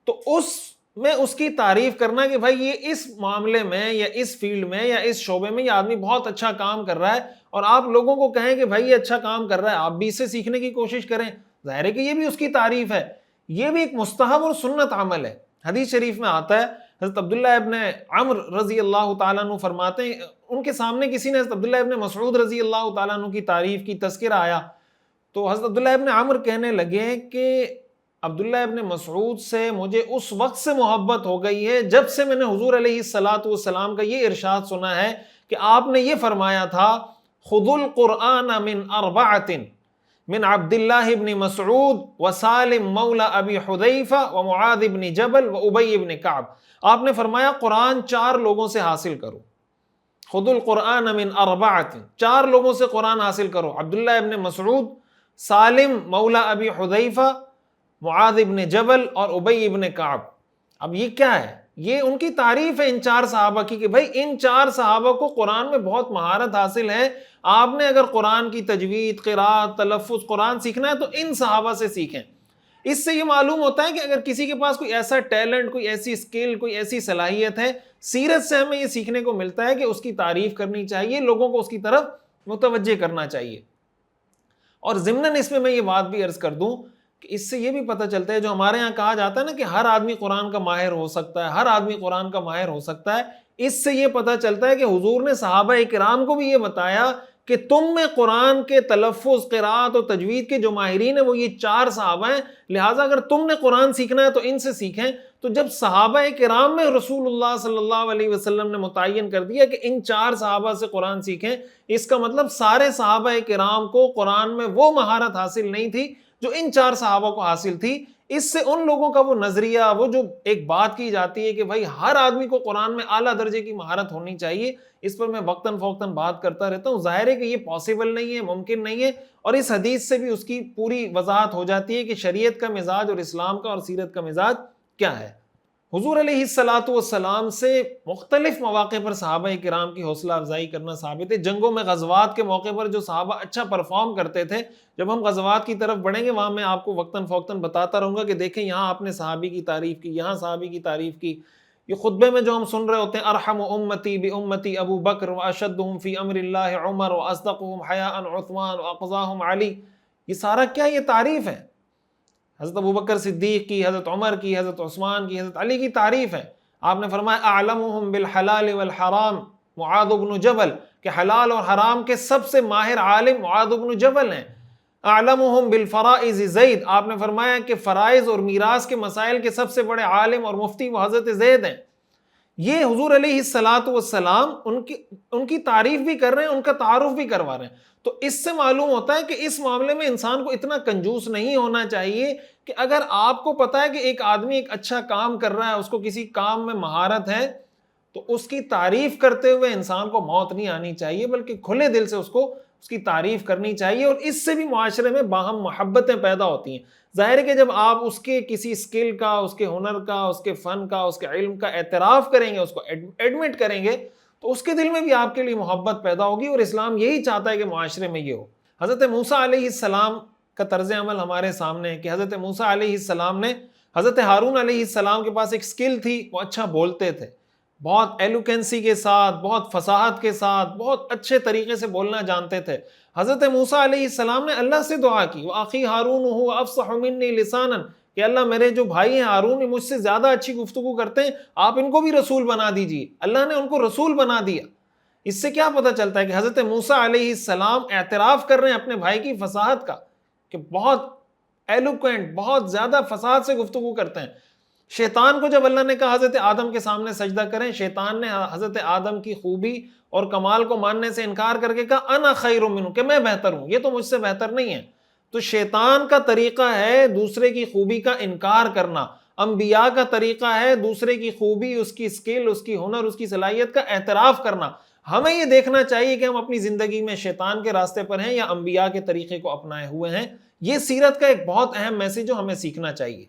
تو اس میں اس کی تعریف کرنا کہ بھائی یہ اس معاملے میں یا اس فیلڈ میں یا اس شعبے میں یہ آدمی بہت اچھا کام کر رہا ہے، اور آپ لوگوں کو کہیں کہ بھائی یہ اچھا کام کر رہا ہے، آپ بھی اس سے سیکھنے کی کوشش کریں، ظاہر ہے کہ یہ بھی اس کی تعریف ہے، یہ بھی ایک مستحب اور سنت عمل ہے۔ حدیث شریف میں آتا ہے، حضرت عبداللہ ابن عمر رضی اللہ تعالیٰ عنہ فرماتے ہیں، ان کے سامنے کسی نے حضرت عبداللہ ابن مسعود رضی اللہ تعالیٰ عنہ کی تعریف کی، تذکرہ آیا، تو حضرت عبداللہ ابن عمر کہنے لگے کہ عبداللہ ابن مسعود سے مجھے اس وقت سے محبت ہو گئی ہے جب سے میں نے حضور علیہ الصلاۃ والسلام کا یہ ارشاد سنا ہے کہ آپ نے یہ فرمایا تھا، خذ القرآن من اربعۃ من عبداللہ ابن مسعود وسالم مولا ابی حذیفہ ومعاذ ابن جبل وابی ابن کعب، آپ نے فرمایا قرآن 4 لوگوں سے حاصل کرو، خذ القرآن من اربعۃ، 4 لوگوں سے قرآن حاصل کرو، عبداللہ ابن مسعود، سالم مولا ابی حذیفہ، معاذ ابن جبل اور ابی ابن کعب۔ اب یہ کیا ہے؟ یہ ان کی تعریف ہے ان 4 صحابہ کی کہ بھائی ان 4 صحابہ کو قرآن میں بہت مہارت حاصل ہے، آپ نے اگر قرآن کی تجوید، قراءت، تلفظ قرآن سیکھنا ہے تو ان صحابہ سے سیکھیں۔ اس سے یہ معلوم ہوتا ہے کہ اگر کسی کے پاس کوئی ایسا ٹیلنٹ، کوئی ایسی اسکل، کوئی ایسی صلاحیت ہے، سیرت سے ہمیں یہ سیکھنے کو ملتا ہے کہ اس کی تعریف کرنی چاہیے، لوگوں کو اس کی طرف متوجہ کرنا چاہیے۔ اور ضمناً اس میں یہ بات بھی عرض کر دوں کہ اس سے یہ بھی پتہ چلتا ہے، جو ہمارے ہاں کہا جاتا ہے نا کہ ہر آدمی قرآن کا ماہر ہو سکتا ہے، ہر آدمی قرآن کا ماہر ہو سکتا ہے، اس سے یہ پتہ چلتا ہے کہ حضور نے صحابہ کرام کو بھی یہ بتایا کہ تم میں قرآن کے تلفظ، قراءت و تجوید کے جو ماہرین ہیں وہ یہ 4 صحابہ ہیں، لہٰذا اگر تم نے قرآن سیکھنا ہے تو ان سے سیکھیں۔ تو جب صحابہ کرام میں رسول اللہ صلی اللہ علیہ وسلم نے متعین کر دیا کہ ان 4 صحابہ سے قرآن سیکھیں، اس کا مطلب سارے صحابہ کرام کو قرآن میں وہ مہارت حاصل نہیں تھی جو ان 4 صحابہ کو حاصل تھی۔ اس سے ان لوگوں کا وہ نظریہ، وہ جو ایک بات کی جاتی ہے کہ بھائی ہر آدمی کو قرآن میں اعلیٰ درجے کی مہارت ہونی چاہیے، اس پر میں وقتاً فوقتاً بات کرتا رہتا ہوں، ظاہر ہے کہ یہ پاسبل نہیں ہے، ممکن نہیں ہے، اور اس حدیث سے بھی اس کی پوری وضاحت ہو جاتی ہے کہ شریعت کا مزاج اور اسلام کا اور سیرت کا مزاج کیا ہے۔ حضور علیہ الصلاۃ والسلام سے مختلف مواقع پر صحابہ کرام کی حوصلہ افزائی کرنا ثابت ہے۔ جنگوں میں، غزوات کے موقع پر جو صحابہ اچھا پرفارم کرتے تھے، جب ہم غزوات کی طرف بڑھیں گے وہاں میں آپ کو وقتاً فوقتاً بتاتا رہوں گا کہ دیکھیں یہاں آپ نے صحابی کی تعریف کی، یہاں صحابی کی تعریف کی۔ یہ خطبے میں جو ہم سن رہے ہوتے ہیں، ارحم امتی بامتی ابو بکر واشدہم فی امر اللہ عمر واصدقہم حیاء عثمان واقضاہم علی، یہ سارا کیا؟ یہ تعریف ہے۔ حضرت ابو بکر صدیق کی، حضرت عمر کی، حضرت عثمان کی، حضرت علی کی تعریف ہے۔ آپ نے فرمایا اعلمہم بالحلال والحرام معاذ بن جبل، کہ حلال اور حرام کے سب سے ماہر عالم معاذ بن جبل ہیں۔ اعلمہم بالفرائض زید، آپ نے فرمایا کہ فرائض اور میراث کے مسائل کے سب سے بڑے عالم اور مفتی وہ حضرت زید ہیں۔ یہ حضور علیہ الصلاۃ والسلام ان کی تعریف بھی کر رہے ہیں، ان کا تعارف بھی کروا رہے ہیں۔ تو اس سے معلوم ہوتا ہے کہ اس معاملے میں انسان کو اتنا کنجوس نہیں ہونا چاہیے کہ اگر آپ کو پتا ہے کہ ایک آدمی ایک اچھا کام کر رہا ہے، اس کو کسی کام میں مہارت ہے، تو اس کی تعریف کرتے ہوئے انسان کو موت نہیں آنی چاہیے، بلکہ کھلے دل سے اس کی تعریف کرنی چاہیے، اور اس سے بھی معاشرے میں باہم محبتیں پیدا ہوتی ہیں۔ ظاہر ہے کہ جب آپ اس کے کسی اسکل کا، اس کے ہنر کا، اس کے فن کا، اس کے علم کا اعتراف کریں گے، اس کو ایڈمٹ کریں گے، تو اس کے دل میں بھی آپ کے لیے محبت پیدا ہوگی، اور اسلام یہی چاہتا ہے کہ معاشرے میں یہ ہو۔ حضرت موسیٰ علیہ السلام کا طرز عمل ہمارے سامنے ہے کہ حضرت موسیٰ علیہ السلام نے، حضرت ہارون علیہ السلام کے پاس ایک اسکل تھی، وہ اچھا بولتے تھے، بہت ایلوکینسی کے ساتھ، بہت فصاحت کے ساتھ، بہت اچھے طریقے سے بولنا جانتے تھے۔ حضرت موسیٰ علیہ السلام نے اللہ سے دعا کی، وَأَخِي هَارُونُ هُوَ أَفْصَحُ مِنِّي لِسَانًا، کہ اللہ میرے جو بھائی ہیں ہارون یہ مجھ سے زیادہ اچھی گفتگو کرتے ہیں، آپ ان کو بھی رسول بنا دیجیے۔ اللہ نے ان کو رسول بنا دیا۔ اس سے کیا پتہ چلتا ہے کہ حضرت موسیٰ علیہ السلام اعتراف کر رہے ہیں اپنے بھائی کی فصاحت کا، کہ بہت ایلوکوینٹ، بہت زیادہ فصاحت سے گفتگو کرتے ہیں۔ شیطان کو جب اللہ نے کہا حضرت آدم کے سامنے سجدہ کریں، شیطان نے حضرت آدم کی خوبی اور کمال کو ماننے سے انکار کر کے کہا انا خیر منہ، کہ میں بہتر ہوں، یہ تو مجھ سے بہتر نہیں ہے۔ تو شیطان کا طریقہ ہے دوسرے کی خوبی کا انکار کرنا، انبیاء کا طریقہ ہے دوسرے کی خوبی، اس کی اسکل، اس کی ہنر، اس کی صلاحیت کا اعتراف کرنا۔ ہمیں یہ دیکھنا چاہیے کہ ہم اپنی زندگی میں شیطان کے راستے پر ہیں یا انبیاء کے طریقے کو اپنائے ہوئے ہیں۔ یہ سیرت کا ایک بہت اہم میسج جو ہمیں سیکھنا چاہیے۔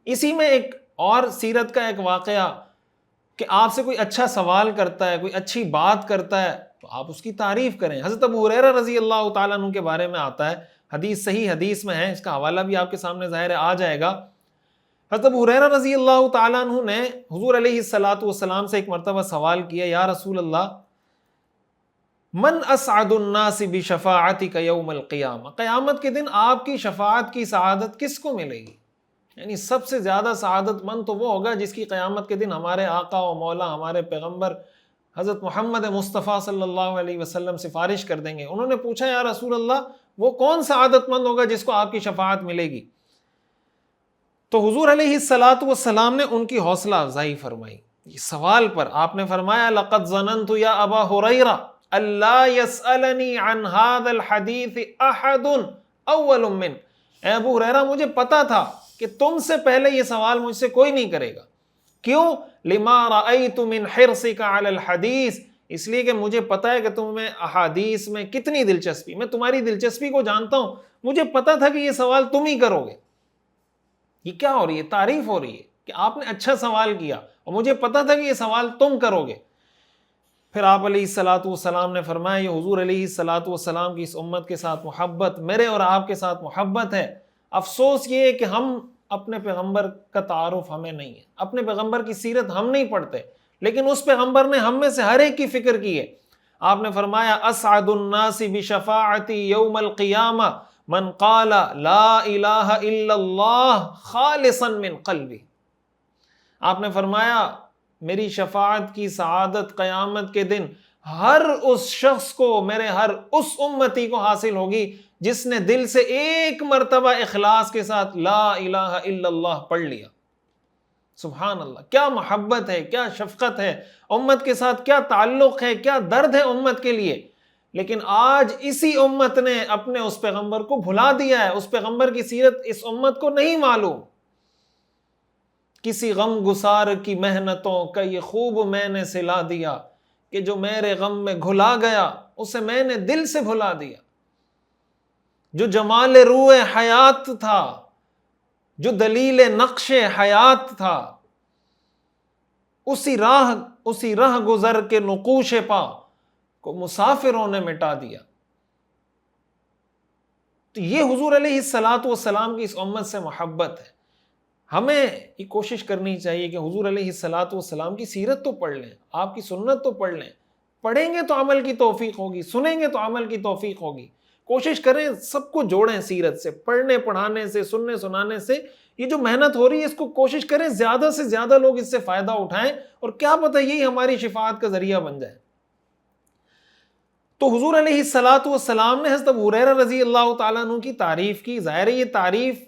اسی میں ایک اور سیرت کا ایک واقعہ کہ آپ سے کوئی اچھا سوال کرتا ہے، کوئی اچھی بات کرتا ہے تو آپ اس کی تعریف کریں۔ حضرت ابو ہریرہ رضی اللہ تعالیٰ عنہ کے بارے میں آتا ہے، حدیث صحیح حدیث میں ہے، اس کا حوالہ بھی آپ کے سامنے ظاہر ہے آ جائے گا۔ حضرت ابو ہریرہ رضی اللہ تعالیٰ عنہ نے حضور علیہ الصلوۃ والسلام سے ایک مرتبہ سوال کیا، یا رسول اللہ من اسعد الناس بشفاعتک یوم القیامہ، قیامت کے دن آپ کی شفاعت کی سعادت کس کو ملے گی؟ یعنی سب سے زیادہ سعادت مند تو وہ ہوگا جس کی قیامت کے دن ہمارے آقا و مولا، ہمارے پیغمبر حضرت محمد مصطفیٰ صلی اللہ علیہ وسلم سفارش کر دیں گے۔ انہوں نے پوچھا یا رسول اللہ وہ کون سعادت مند ہوگا جس کو آپ کی شفاعت ملے گی؟ تو حضور علیہ الصلوۃ والسلام نے ان کی حوصلہ افزائی فرمائی اس سوال پر۔ آپ نے فرمایا لقد ظننت یا ابا ہریرہ اللہ یسألنی عن هذا الحدیث احد اول من، اے ابو ہریرہ مجھے پتا تھا کہ تم سے پہلے یہ سوال مجھ سے کوئی نہیں کرے گا۔ کیوں؟ لما رأیت من حرصک علی الحدیث، اس لیے کہ مجھے پتا ہے کہ تمہیں احادیث میں کتنی دلچسپی، میں تمہاری دلچسپی کو جانتا ہوں، مجھے پتا تھا کہ یہ سوال تم ہی کرو گے۔ یہ کیا ہو رہی ہے؟ تعریف ہو رہی ہے کہ آپ نے اچھا سوال کیا اور مجھے پتا تھا کہ یہ سوال تم کرو گے۔ پھر آپ علیہ الصلوۃ والسلام نے فرمایا یہ حضور علیہ الصلوۃ والسلام کی اس امت کے ساتھ محبت، میرے اور آپ کے ساتھ محبت ہے۔ افسوس یہ ہے کہ ہم اپنے پیغمبر کا تعارف ہمیں نہیں ہے، اپنے پیغمبر کی سیرت ہم نہیں پڑھتے، لیکن اس پیغمبر نے ہم میں سے ہر ایک کی فکر کی ہے۔ آپ نے فرمایا اسعد الناس بشفاعتی یوم القیامہ من قال لا الہ الا اللہ خالصا من قلبی، آپ نے فرمایا میری شفاعت کی سعادت قیامت کے دن ہر اس شخص کو، میرے ہر اس امتی کو حاصل ہوگی جس نے دل سے ایک مرتبہ اخلاص کے ساتھ لا الہ الا اللہ پڑھ لیا۔ سبحان اللہ، کیا محبت ہے، کیا شفقت ہے امت کے ساتھ، کیا تعلق ہے، کیا درد ہے امت کے لیے۔ لیکن آج اسی امت نے اپنے اس پیغمبر کو بھلا دیا ہے، اس پیغمبر کی سیرت اس امت کو نہیں معلوم۔ کسی غم گسار کی محنتوں کا یہ خوب میں نے سلا دیا کہ جو میرے غم میں گھلا گیا اسے میں نے دل سے بھلا دیا۔ جو جمال روح حیات تھا، جو دلیل نقش حیات تھا، اسی راہ گزر کے نقوش پا کو مسافروں نے مٹا دیا۔ تو یہ حضور علیہ الصلوۃ والسلام کی اس امت سے محبت ہے۔ ہمیں یہ کوشش کرنی چاہیے کہ حضور علیہ الصلوۃ والسلام کی سیرت تو پڑھ لیں، آپ کی سنت تو پڑھ لیں، پڑھیں گے تو عمل کی توفیق ہوگی، سنیں گے تو عمل کی توفیق ہوگی۔ کوشش کریں سب کو جوڑیں سیرت سے، پڑھنے پڑھانے سے، سننے سنانے سے۔ یہ جو محنت ہو رہی ہے اس کو کوشش کریں زیادہ سے زیادہ لوگ اس سے فائدہ اٹھائیں، اور کیا پتہ یہی ہماری شفاعت کا ذریعہ بن جائے۔ تو حضور علیہ الصلوۃ والسلام نے حضرت ابو ہریرہ رضی اللہ تعالیٰ عنہ کی تعریف کی۔ ظاہر ہے یہ تعریف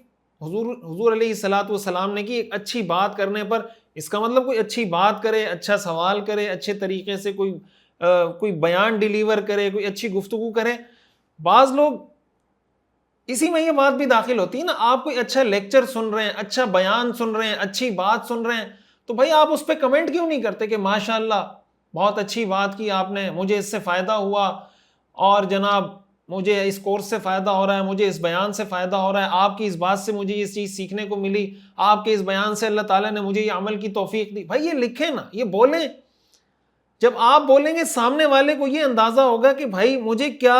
حضور علیہ الصلوۃ والسلام نے کی ایک اچھی بات کرنے پر۔ اس کا مطلب کوئی اچھی بات کرے، اچھا سوال کرے، اچھے طریقے سے کوئی بیان ڈیلیور کرے، کوئی اچھی گفتگو کرے۔ بعض لوگ اسی میں یہ بات بھی داخل ہوتی ہے نا، آپ کوئی اچھا لیکچر سن رہے ہیں، اچھا بیان سن رہے ہیں، اچھی بات سن رہے ہیں، تو بھائی آپ اس پہ کمنٹ کیوں نہیں کرتے کہ ماشاءاللہ بہت اچھی بات کی آپ نے، مجھے اس سے فائدہ ہوا، اور جناب مجھے اس کورس سے فائدہ ہو رہا ہے، مجھے اس بیان سے فائدہ ہو رہا ہے، آپ کی اس بات سے مجھے یہ چیز سیکھنے کو ملی، آپ کے اس بیان سے اللہ تعالیٰ نے مجھے یہ عمل کی توفیق دی۔ بھائی یہ لکھیں نا، یہ بولیں۔ جب آپ بولیں گے سامنے والے کو یہ اندازہ ہوگا کہ بھائی مجھے کیا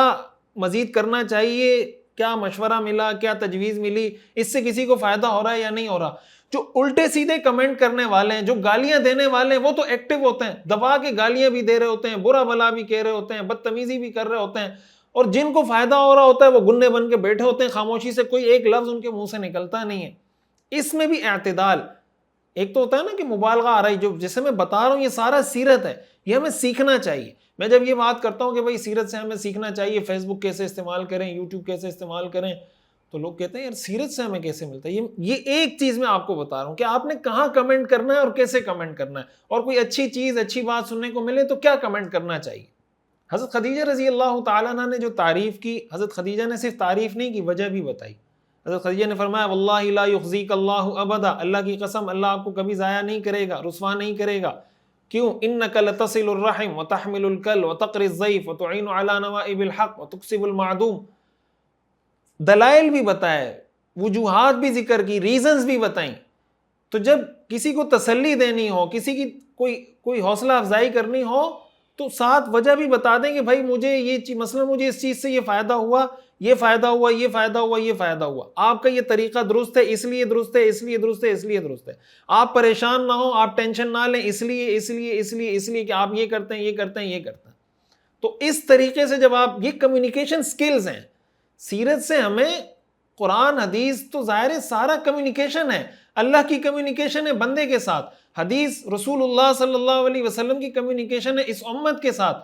مزید کرنا چاہیے، کیا مشورہ ملا، کیا تجویز ملی، اس سے کسی کو فائدہ ہو رہا ہے یا نہیں ہو رہا۔ جو الٹے سیدھے کمنٹ کرنے والے ہیں، جو گالیاں دینے والے ہیں، وہ تو ایکٹیو ہوتے ہیں، دبا کے گالیاں بھی دے رہے ہوتے ہیں، برا بھلا بھی کہہ رہے ہوتے ہیں، بدتمیزی بھی کر رہے ہوتے ہیں، اور جن کو فائدہ ہو رہا ہوتا ہے وہ گنے بن کے بیٹھے ہوتے ہیں خاموشی سے، کوئی ایک لفظ ان کے منہ سے نکلتا نہیں ہے۔ اس میں بھی اعتدال، ایک تو ہوتا ہے نا کہ مبالغہ آ رہی، جو جسے میں بتا رہا ہوں یہ سارا سیرت ہے، یہ ہمیں سیکھنا چاہیے۔ میں جب یہ بات کرتا ہوں کہ بھائی سیرت سے ہمیں سیکھنا چاہیے، فیس بک کیسے استعمال کریں، یوٹیوب کیسے استعمال کریں، تو لوگ کہتے ہیں یار سیرت سے ہمیں کیسے ملتا ہے۔ یہ ایک چیز میں آپ کو بتا رہا ہوں کہ آپ نے کہاں کمنٹ کرنا ہے اور کیسے کمنٹ کرنا ہے، اور کوئی اچھی چیز، اچھی بات سننے کو ملے تو کیا کمنٹ کرنا چاہیے۔ حضرت خدیجہ رضی اللہ تعالیٰ عنہ نے جو تعریف کی، حضرت خدیجہ نے صرف تعریف نہیں کی، وجہ بھی بتائی۔ حضرت خدیجہ نے فرمایا واللہ لا یخزیک اللہ ابدا، اللہ کی قسم اللہ آپ کو کبھی ضائع نہیں کرے گا، رسوا نہیں کرے گا۔ کیوں؟ انک لتصل الرحم وتحمل الکل وتقری الضیف وتعین علی نوائب الحق وتکسب المعدوم۔ دلائل بھی بتائے، وجوہات بھی ذکر کی، ریزنز بھی بتائیں تو جب کسی کو تسلی دینی ہو، کسی کی کوئی حوصلہ افزائی کرنی ہو تو ساتھ وجہ بھی بتا دیں کہ بھائی مجھے یہ چیز، مثلا مجھے اس چیز سے یہ فائدہ ہوا، یہ فائدہ ہوا، یہ فائدہ ہوا، یہ فائدہ ہوا، آپ کا یہ طریقہ درست ہے، اس لیے درست ہے، اس لیے درست ہے، اس لیے درست ہے، آپ پریشان نہ ہو، آپ ٹینشن نہ لیں، اس لیے کہ آپ یہ کرتے ہیں، یہ کرتے ہیں، یہ کرتے ہیں۔ تو اس طریقے سے جب آپ، یہ کمیونیکیشن سکلز ہیں سیرت سے ہمیں، قرآن حدیث تو ظاہر ہے سارا کمیونیکیشن ہے، اللہ کی کمیونیکیشن ہے بندے کے ساتھ، حدیث رسول اللہ صلی اللہ علیہ وسلم کی کمیونیکیشن ہے اس امت کے ساتھ۔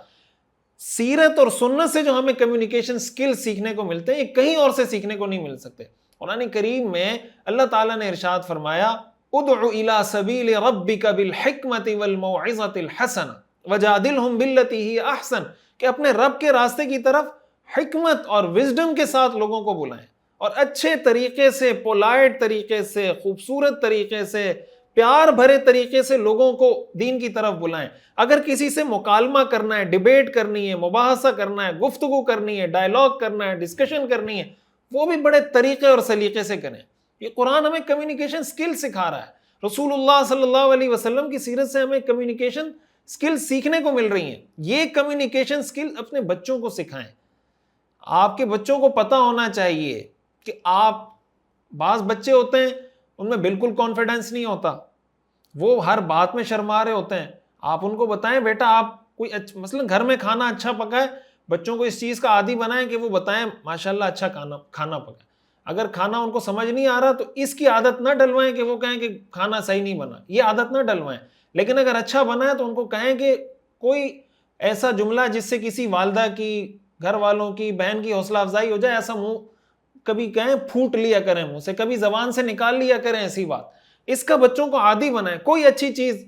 سیرت اور سنت سے جو ہمیں کمیونیکیشن سکل سیکھنے کو ملتے ہیں، یہ کہیں اور سے سیکھنے کو نہیں مل سکتے۔ قرآن کریم میں اللہ تعالیٰ نے ارشاد فرمایا ادع الی سبیل ربک بالحکمت والموعظۃ الحسنہ وجادلہم باللتی ہی احسن، کہ اپنے رب کے راستے کی طرف حکمت اور وزڈم کے ساتھ لوگوں کو بلائیں، اور اچھے طریقے سے، پولائٹ طریقے سے، خوبصورت طریقے سے، پیار بھرے طریقے سے لوگوں کو دین کی طرف بلائیں۔ اگر کسی سے مکالمہ کرنا ہے، ڈیبیٹ کرنی ہے، مباحثہ کرنا ہے، گفتگو کرنی ہے، ڈائلاگ کرنا ہے، ڈسکشن کرنی ہے، وہ بھی بڑے طریقے اور سلیقے سے کریں۔ یہ قرآن ہمیں کمیونیکیشن سکل سکھا رہا ہے، رسول اللہ صلی اللہ علیہ وسلم کی سیرت سے ہمیں کمیونیکیشن سکل سیکھنے کو مل رہی ہیں۔ یہ کمیونیکیشن سکل اپنے بچوں کو سکھائیں۔ آپ کے بچوں کو پتہ ہونا چاہیے کہ آپ، بعض بچے ہوتے ہیں ان میں بالکل کانفیڈنس نہیں ہوتا، وہ ہر بات میں شرما رہے ہوتے ہیں، آپ ان کو بتائیں بیٹا آپ کوئی مثلا گھر میں کھانا اچھا پکائے، بچوں کو اس چیز کا عادی بنائیں کہ وہ بتائیں ماشاءاللہ اچھا کھانا پکائے۔ اگر کھانا ان کو سمجھ نہیں آ رہا تو اس کی عادت نہ ڈلوائیں کہ وہ کہیں کہ کھانا صحیح نہیں بنا، یہ عادت نہ ڈلوائیں، لیکن اگر اچھا بنا ہے تو ان کو کہیں کہ کوئی ایسا جملہ جس سے کسی والدہ کی، گھر والوں کی، بہن کی حوصلہ افزائی ہو جائے، ایسا منہ کبھی کہیں پھوٹ لیا کریں منہ سے، کبھی زبان سے نکال لیا کریں ایسی بات، اس کا بچوں کو عادی بنائیں۔ کوئی اچھی چیز،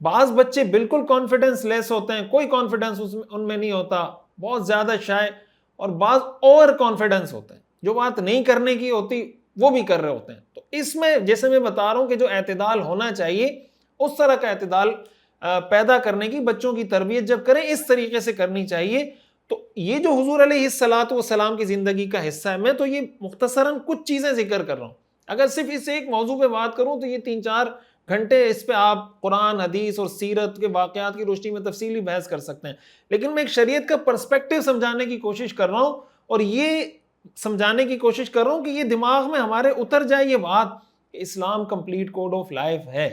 بعض بچے بالکل کانفیڈنس لیس ہوتے ہیں، کوئی کانفیڈنس ان میں نہیں ہوتا، بہت زیادہ شائع، اور بعض اوور کانفیڈنس ہوتے ہیں، جو بات نہیں کرنے کی ہوتی وہ بھی کر رہے ہوتے ہیں۔ تو اس میں جیسے میں بتا رہا ہوں کہ جو اعتدال ہونا چاہیے، اس طرح کا اعتدال پیدا کرنے کی بچوں کی تربیت جب کریں اس طریقے سے کرنی چاہیے۔ تو یہ جو حضور علیہ الصلوۃ والسلام کی زندگی کا حصہ ہے، میں تو یہ مختصراً کچھ چیزیں ذکر کر رہا ہوں، اگر صرف اس ایک موضوع پہ بات کروں تو یہ 3-4 گھنٹے اس پہ آپ قرآن، حدیث اور سیرت کے واقعات کی روشنی میں تفصیلی بحث کر سکتے ہیں، لیکن میں ایک شریعت کا پرسپیکٹو سمجھانے کی کوشش کر رہا ہوں، اور یہ سمجھانے کی کوشش کر رہا ہوں کہ یہ دماغ میں ہمارے اتر جائے یہ بات کہ اسلام کمپلیٹ کوڈ آف لائف ہے۔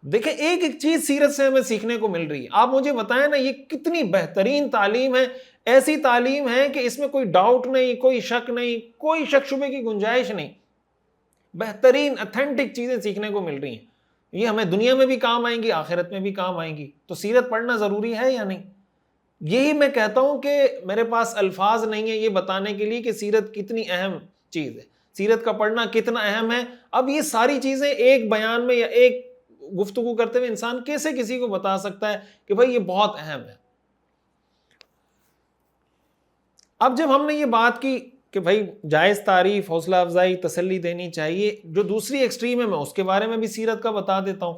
دیکھیں ایک ایک چیز سیرت سے ہمیں سیکھنے کو مل رہی ہے۔ آپ مجھے بتائیں نا، یہ کتنی بہترین تعلیم ہے، ایسی تعلیم ہے کہ اس میں کوئی ڈاؤٹ نہیں، کوئی شک نہیں، کوئی شک شبے کی گنجائش نہیں، بہترین اتھینٹک چیزیں سیکھنے کو مل رہی ہیں۔ یہ ہمیں دنیا میں بھی کام آئیں گی، آخرت میں بھی کام آئیں گی۔ تو سیرت پڑھنا ضروری ہے یا نہیں؟ یہی میں کہتا ہوں کہ میرے پاس الفاظ نہیں ہیں یہ بتانے کے لیے کہ سیرت کتنی اہم چیز ہے، سیرت کا پڑھنا کتنا اہم ہے۔ اب یہ ساری چیزیں ایک بیان میں یا ایک گفتگو کرتے ہوئے انسان کیسے کسی کو بتا سکتا ہے کہ بھائی یہ بہت اہم ہے۔ اب جب ہم نے یہ بات کی کہ بھائی جائز تعریف، حوصلہ افزائی، تسلی دینی چاہیے، جو دوسری ایکسٹریم ہے میں اس کے بارے میں بھی سیرت کا بتا دیتا ہوں۔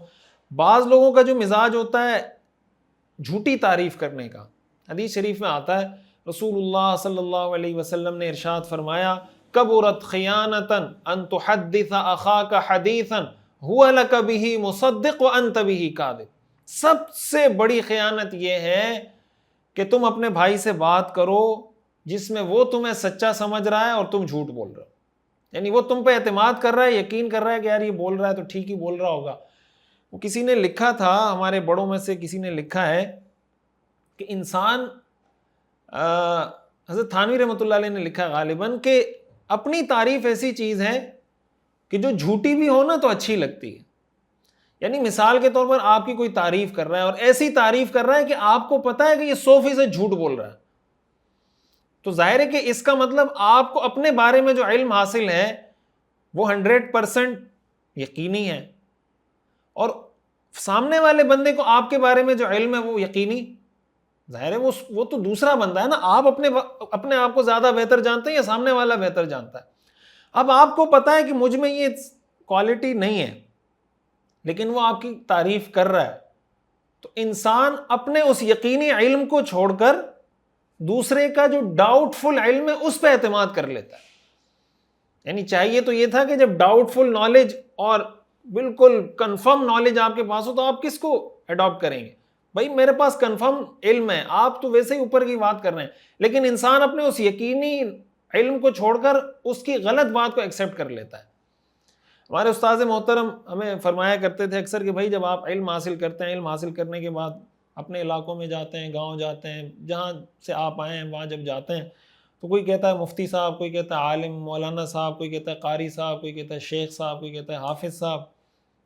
بعض لوگوں کا جو مزاج ہوتا ہے جھوٹی تعریف کرنے کا، حدیث شریف میں آتا ہے رسول اللہ صلی اللہ علیہ وسلم نے ارشاد فرمایا کبرت خیانتا ان تحدث اخاک حدیثا هو لك به مصدق وانت به کاذب۔ سب سے بڑی خیانت یہ ہے کہ تم اپنے بھائی سے بات کرو جس میں وہ تمہیں سچا سمجھ رہا ہے اور تم جھوٹ بول رہے ہو، یعنی وہ تم پہ اعتماد کر رہا ہے، یقین کر رہا ہے کہ یار یہ بول رہا ہے تو ٹھیک ہی بول رہا ہوگا۔ وہ کسی نے لکھا تھا، ہمارے بڑوں میں سے کسی نے لکھا ہے کہ انسان، حضرت تھانوی رحمۃ اللہ علیہ نے لکھا غالباً کہ اپنی تعریف ایسی چیز ہے کہ جو جھوٹی بھی ہو نا تو اچھی لگتی ہے۔ یعنی مثال کے طور پر آپ کی کوئی تعریف کر رہا ہے اور ایسی تعریف کر رہا ہے کہ آپ کو پتا ہے کہ یہ 100% جھوٹ بول رہا ہے، تو ظاہر ہے کہ اس کا مطلب آپ کو اپنے بارے میں جو علم حاصل ہے وہ 100% یقینی ہے، اور سامنے والے بندے کو آپ کے بارے میں جو علم ہے وہ یقینی، ظاہر ہے وہ تو دوسرا بندہ ہے نا، آپ اپنے آپ کو زیادہ بہتر جانتے ہیں یا سامنے والا بہتر جانتا ہے؟ اب آپ کو پتا ہے کہ مجھ میں یہ کوالٹی نہیں ہے لیکن وہ آپ کی تعریف کر رہا ہے، تو انسان اپنے اس یقینی علم کو چھوڑ کر دوسرے کا جو ڈاؤٹ فل علم ہے اس پہ اعتماد کر لیتا ہے۔ یعنی چاہیے تو یہ تھا کہ جب ڈاؤٹ فل نالج اور بالکل کنفرم نالج آپ کے پاس ہو تو آپ کس کو اڈاپٹ کریں گے؟ بھائی میرے پاس کنفرم علم ہے، آپ تو ویسے ہی اوپر کی بات کر رہے ہیں، لیکن انسان اپنے اس یقینی علم کو چھوڑ کر اس کی غلط بات کو ایکسیپٹ کر لیتا ہے۔ ہمارے استاذ محترم ہمیں فرمایا کرتے تھے اکثر کہ بھائی جب آپ علم حاصل کرتے ہیں، علم حاصل کرنے کے بعد اپنے علاقوں میں جاتے ہیں، گاؤں جاتے ہیں، جہاں سے آپ آئے ہیں وہاں جب جاتے ہیں تو کوئی کہتا ہے مفتی صاحب، کوئی کہتا ہے عالم مولانا صاحب، کوئی کہتا ہے قاری صاحب، کوئی کہتا ہے شیخ صاحب، کوئی کہتا ہے حافظ صاحب۔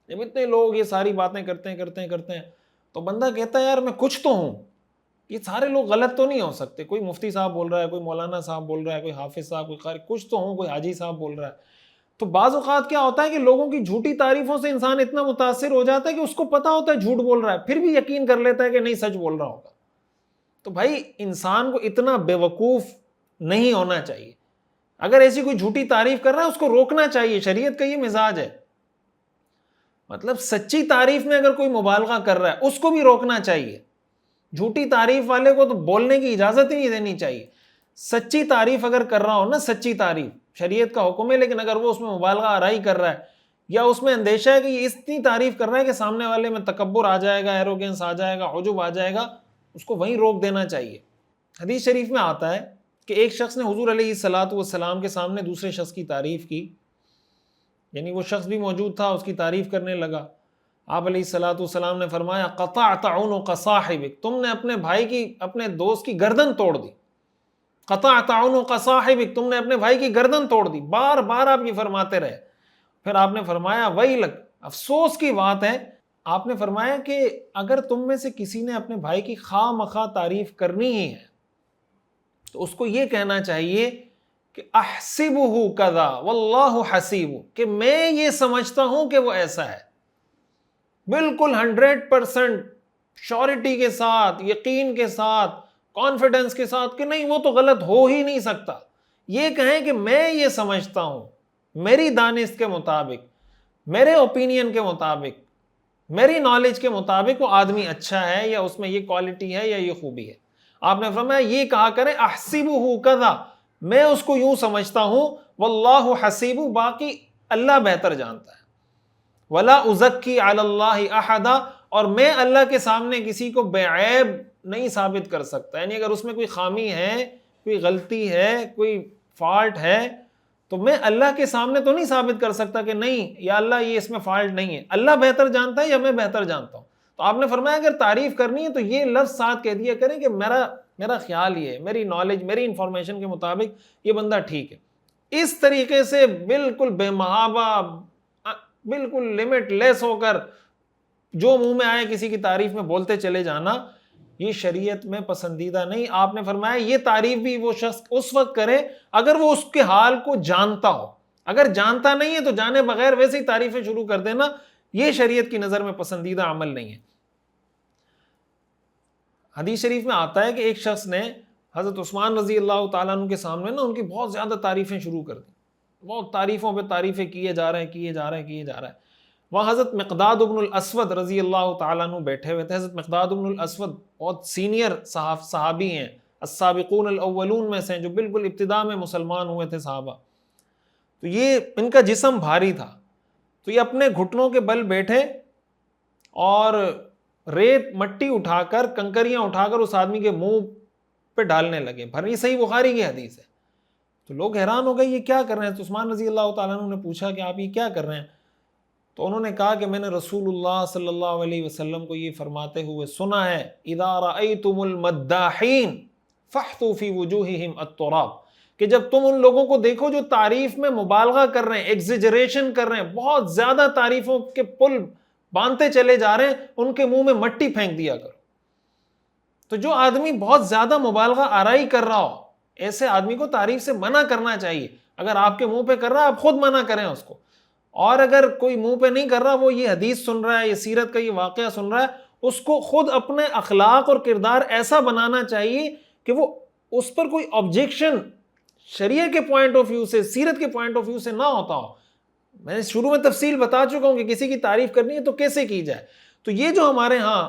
جب اتنے لوگ یہ ساری باتیں کرتے ہیں تو بندہ کہتا ہے یار میں کچھ تو ہوں، یہ سارے لوگ غلط تو نہیں ہو سکتے، کوئی مفتی صاحب بول رہا ہے، کوئی مولانا صاحب بول رہا ہے، کوئی حافظ صاحب، کوئی قاری، کچھ تو ہوں، کوئی حاجی صاحب بول رہا ہے۔ تو بعض اوقات کیا ہوتا ہے کہ لوگوں کی جھوٹی تعریفوں سے انسان اتنا متاثر ہو جاتا ہے کہ اس کو پتا ہوتا ہے جھوٹ بول رہا ہے، پھر بھی یقین کر لیتا ہے کہ نہیں سچ بول رہا ہوگا۔ تو بھائی انسان کو اتنا بے وقوف نہیں ہونا چاہیے، اگر ایسی کوئی جھوٹی تعریف کر رہا ہے اس کو روکنا چاہیے، شریعت کا یہ مزاج ہے۔ مطلب سچی تعریف میں اگر کوئی مبالغہ کر رہا ہے اس کو بھی روکنا چاہیے، جھوٹی تعریف والے کو تو بولنے کی اجازت ہی نہیں دینی چاہیے۔ سچی تعریف اگر کر رہا ہو نا، سچی تعریف شریعت کا حکم ہے، لیکن اگر وہ اس میں مبالغہ آرائی کر رہا ہے یا اس میں اندیشہ ہے کہ یہ اتنی تعریف کر رہا ہے کہ سامنے والے میں تکبر آ جائے گا، ایروگنس آ جائے گا، عجب آ جائے گا، اس کو وہیں روک دینا چاہیے۔ حدیث شریف میں آتا ہے کہ ایک شخص نے حضور علیہ الصلوۃ والسلام کے سامنے دوسرے شخص کی تعریف کی، یعنی وہ شخص بھی موجود تھا، اس کی تعریف کرنے لگا۔ آپ علیہ الصلوۃ والسلام نے فرمایا قطعت عنق صاحبک، تم نے اپنے بھائی کی، اپنے دوست کی گردن توڑ دی۔ قطعت عنق صاحبک، تم نے اپنے بھائی کی گردن توڑ دی۔ بار بار آپ یہ فرماتے رہے۔ پھر آپ نے فرمایا ویلک، افسوس کی بات ہے، آپ نے فرمایا کہ اگر تم میں سے کسی نے اپنے بھائی کی خواہ مخواہ تعریف کرنی ہی ہے تو اس کو یہ کہنا چاہیے کہ احسبہ کذا واللہ حسیب، کہ میں یہ سمجھتا ہوں کہ وہ ایسا ہے، بالکل 100% شورٹی کے ساتھ، یقین کے ساتھ، کانفیڈنس کے ساتھ کہ نہیں وہ تو غلط ہو ہی نہیں سکتا۔ یہ کہیں کہ میں یہ سمجھتا ہوں، میری دانست کے مطابق، میرے اوپینین کے مطابق، میری نالج کے مطابق وہ آدمی اچھا ہے، یا اس میں یہ کوالٹی ہے یا یہ خوبی ہے۔ آپ نے فرمایا یہ کہا کریں احسبہ کذا، میں اس کو یوں سمجھتا ہوں، واللہ حسیب، باقی اللہ بہتر جانتا ہے۔ ولا ازکی علی اللہ احدا، اور میں اللہ کے سامنے کسی کو بے عیب نہیں ثابت کر سکتا، یعنی اگر اس میں کوئی خامی ہے، کوئی غلطی ہے، کوئی فالٹ ہے، تو میں اللہ کے سامنے تو نہیں ثابت کر سکتا کہ نہیں یا اللہ یہ اس میں فالٹ نہیں ہے، اللہ بہتر جانتا ہے یا میں بہتر جانتا ہوں۔ تو آپ نے فرمایا اگر تعریف کرنی ہے تو یہ لفظ ساتھ کہہ دیا کریں کہ میرا خیال یہ ہے، میری نالج، میری انفارمیشن کے مطابق یہ بندہ ٹھیک ہے۔ اس طریقے سے بالکل بے محابہ، بالکل لمٹ لیس ہو کر جو منہ میں آئے کسی کی تعریف میں بولتے چلے جانا، یہ شریعت میں پسندیدہ نہیں۔ آپ نے فرمایا یہ تعریف بھی وہ شخص اس وقت کرے اگر وہ اس کے حال کو جانتا ہو، اگر جانتا نہیں ہے تو جانے بغیر ویسے ہی تعریفیں شروع کر دینا، یہ شریعت کی نظر میں پسندیدہ عمل نہیں ہے۔ حدیث شریف میں آتا ہے کہ ایک شخص نے حضرت عثمان رضی اللہ تعالیٰ عنہ کے سامنے نا ان کی بہت زیادہ تعریفیں شروع کر دی، بہت تعریفوں پہ تعریفیں کیے جا رہے ہیں۔ وہاں حضرت مقداد ابن الاسود رضی اللہ تعالیٰ عنہ بیٹھے ہوئے تھے۔ حضرت مقداد ابن الاسود بہت سینئر صحابی ہیں، السابقون الاولون میں سے، جو بالکل ابتدا میں مسلمان ہوئے تھے صحابہ۔ تو یہ ان کا جسم بھاری تھا، تو یہ اپنے گھٹنوں کے بل بیٹھے اور ریت مٹی اٹھا کر، کنکریاں اٹھا کر اس آدمی کے منہ پہ ڈالنے لگے۔ یہ صحیح بخاری کی حدیث ہے۔ تو لوگ حیران ہو گئے یہ کیا کر رہے ہیں؟ تو عثمان رضی اللہ تعالیٰ عنہ نے پوچھا کہ آپ یہ کیا کر رہے ہیں؟ تو انہوں نے کہا کہ میں نے رسول اللہ صلی اللہ علیہ وسلم کو یہ فرماتے ہوئے سنا ہے، اذا رأیتم المداحین فاحثوا فی وجوہہم التراب، کہ جب تم ان لوگوں کو دیکھو جو تعریف میں مبالغہ کر رہے ہیں، ایگزیجریشن کر رہے ہیں، بہت زیادہ تعریفوں کے پل باندھتے چلے جا رہے ہیں، ان کے منہ میں مٹی پھینک دیا کرو۔ تو جو آدمی بہت زیادہ مبالغہ آرائی کر رہا ہو، ایسے آدمی کو تعریف سے منع کرنا چاہیے۔ اگر آپ کے منہ پہ کر رہا ہے آپ خود منع کریں اس کو، اور اگر کوئی منہ پہ نہیں کر رہا، وہ یہ حدیث سن رہا ہے، یہ سیرت کا یہ واقعہ سن رہا ہے، اس کو خود اپنے اخلاق اور کردار ایسا بنانا چاہیے کہ وہ اس پر کوئی آبجیکشن شریعت کے پوائنٹ آف ویو سے، سیرت کے پوائنٹ آف ویو سے نہ ہوتا ہو۔ میں نے شروع میں تفصیل بتا چکا ہوں کہ کسی کی تعریف کرنی ہے تو کیسے کی جائے۔ تو یہ جو ہمارے ہاں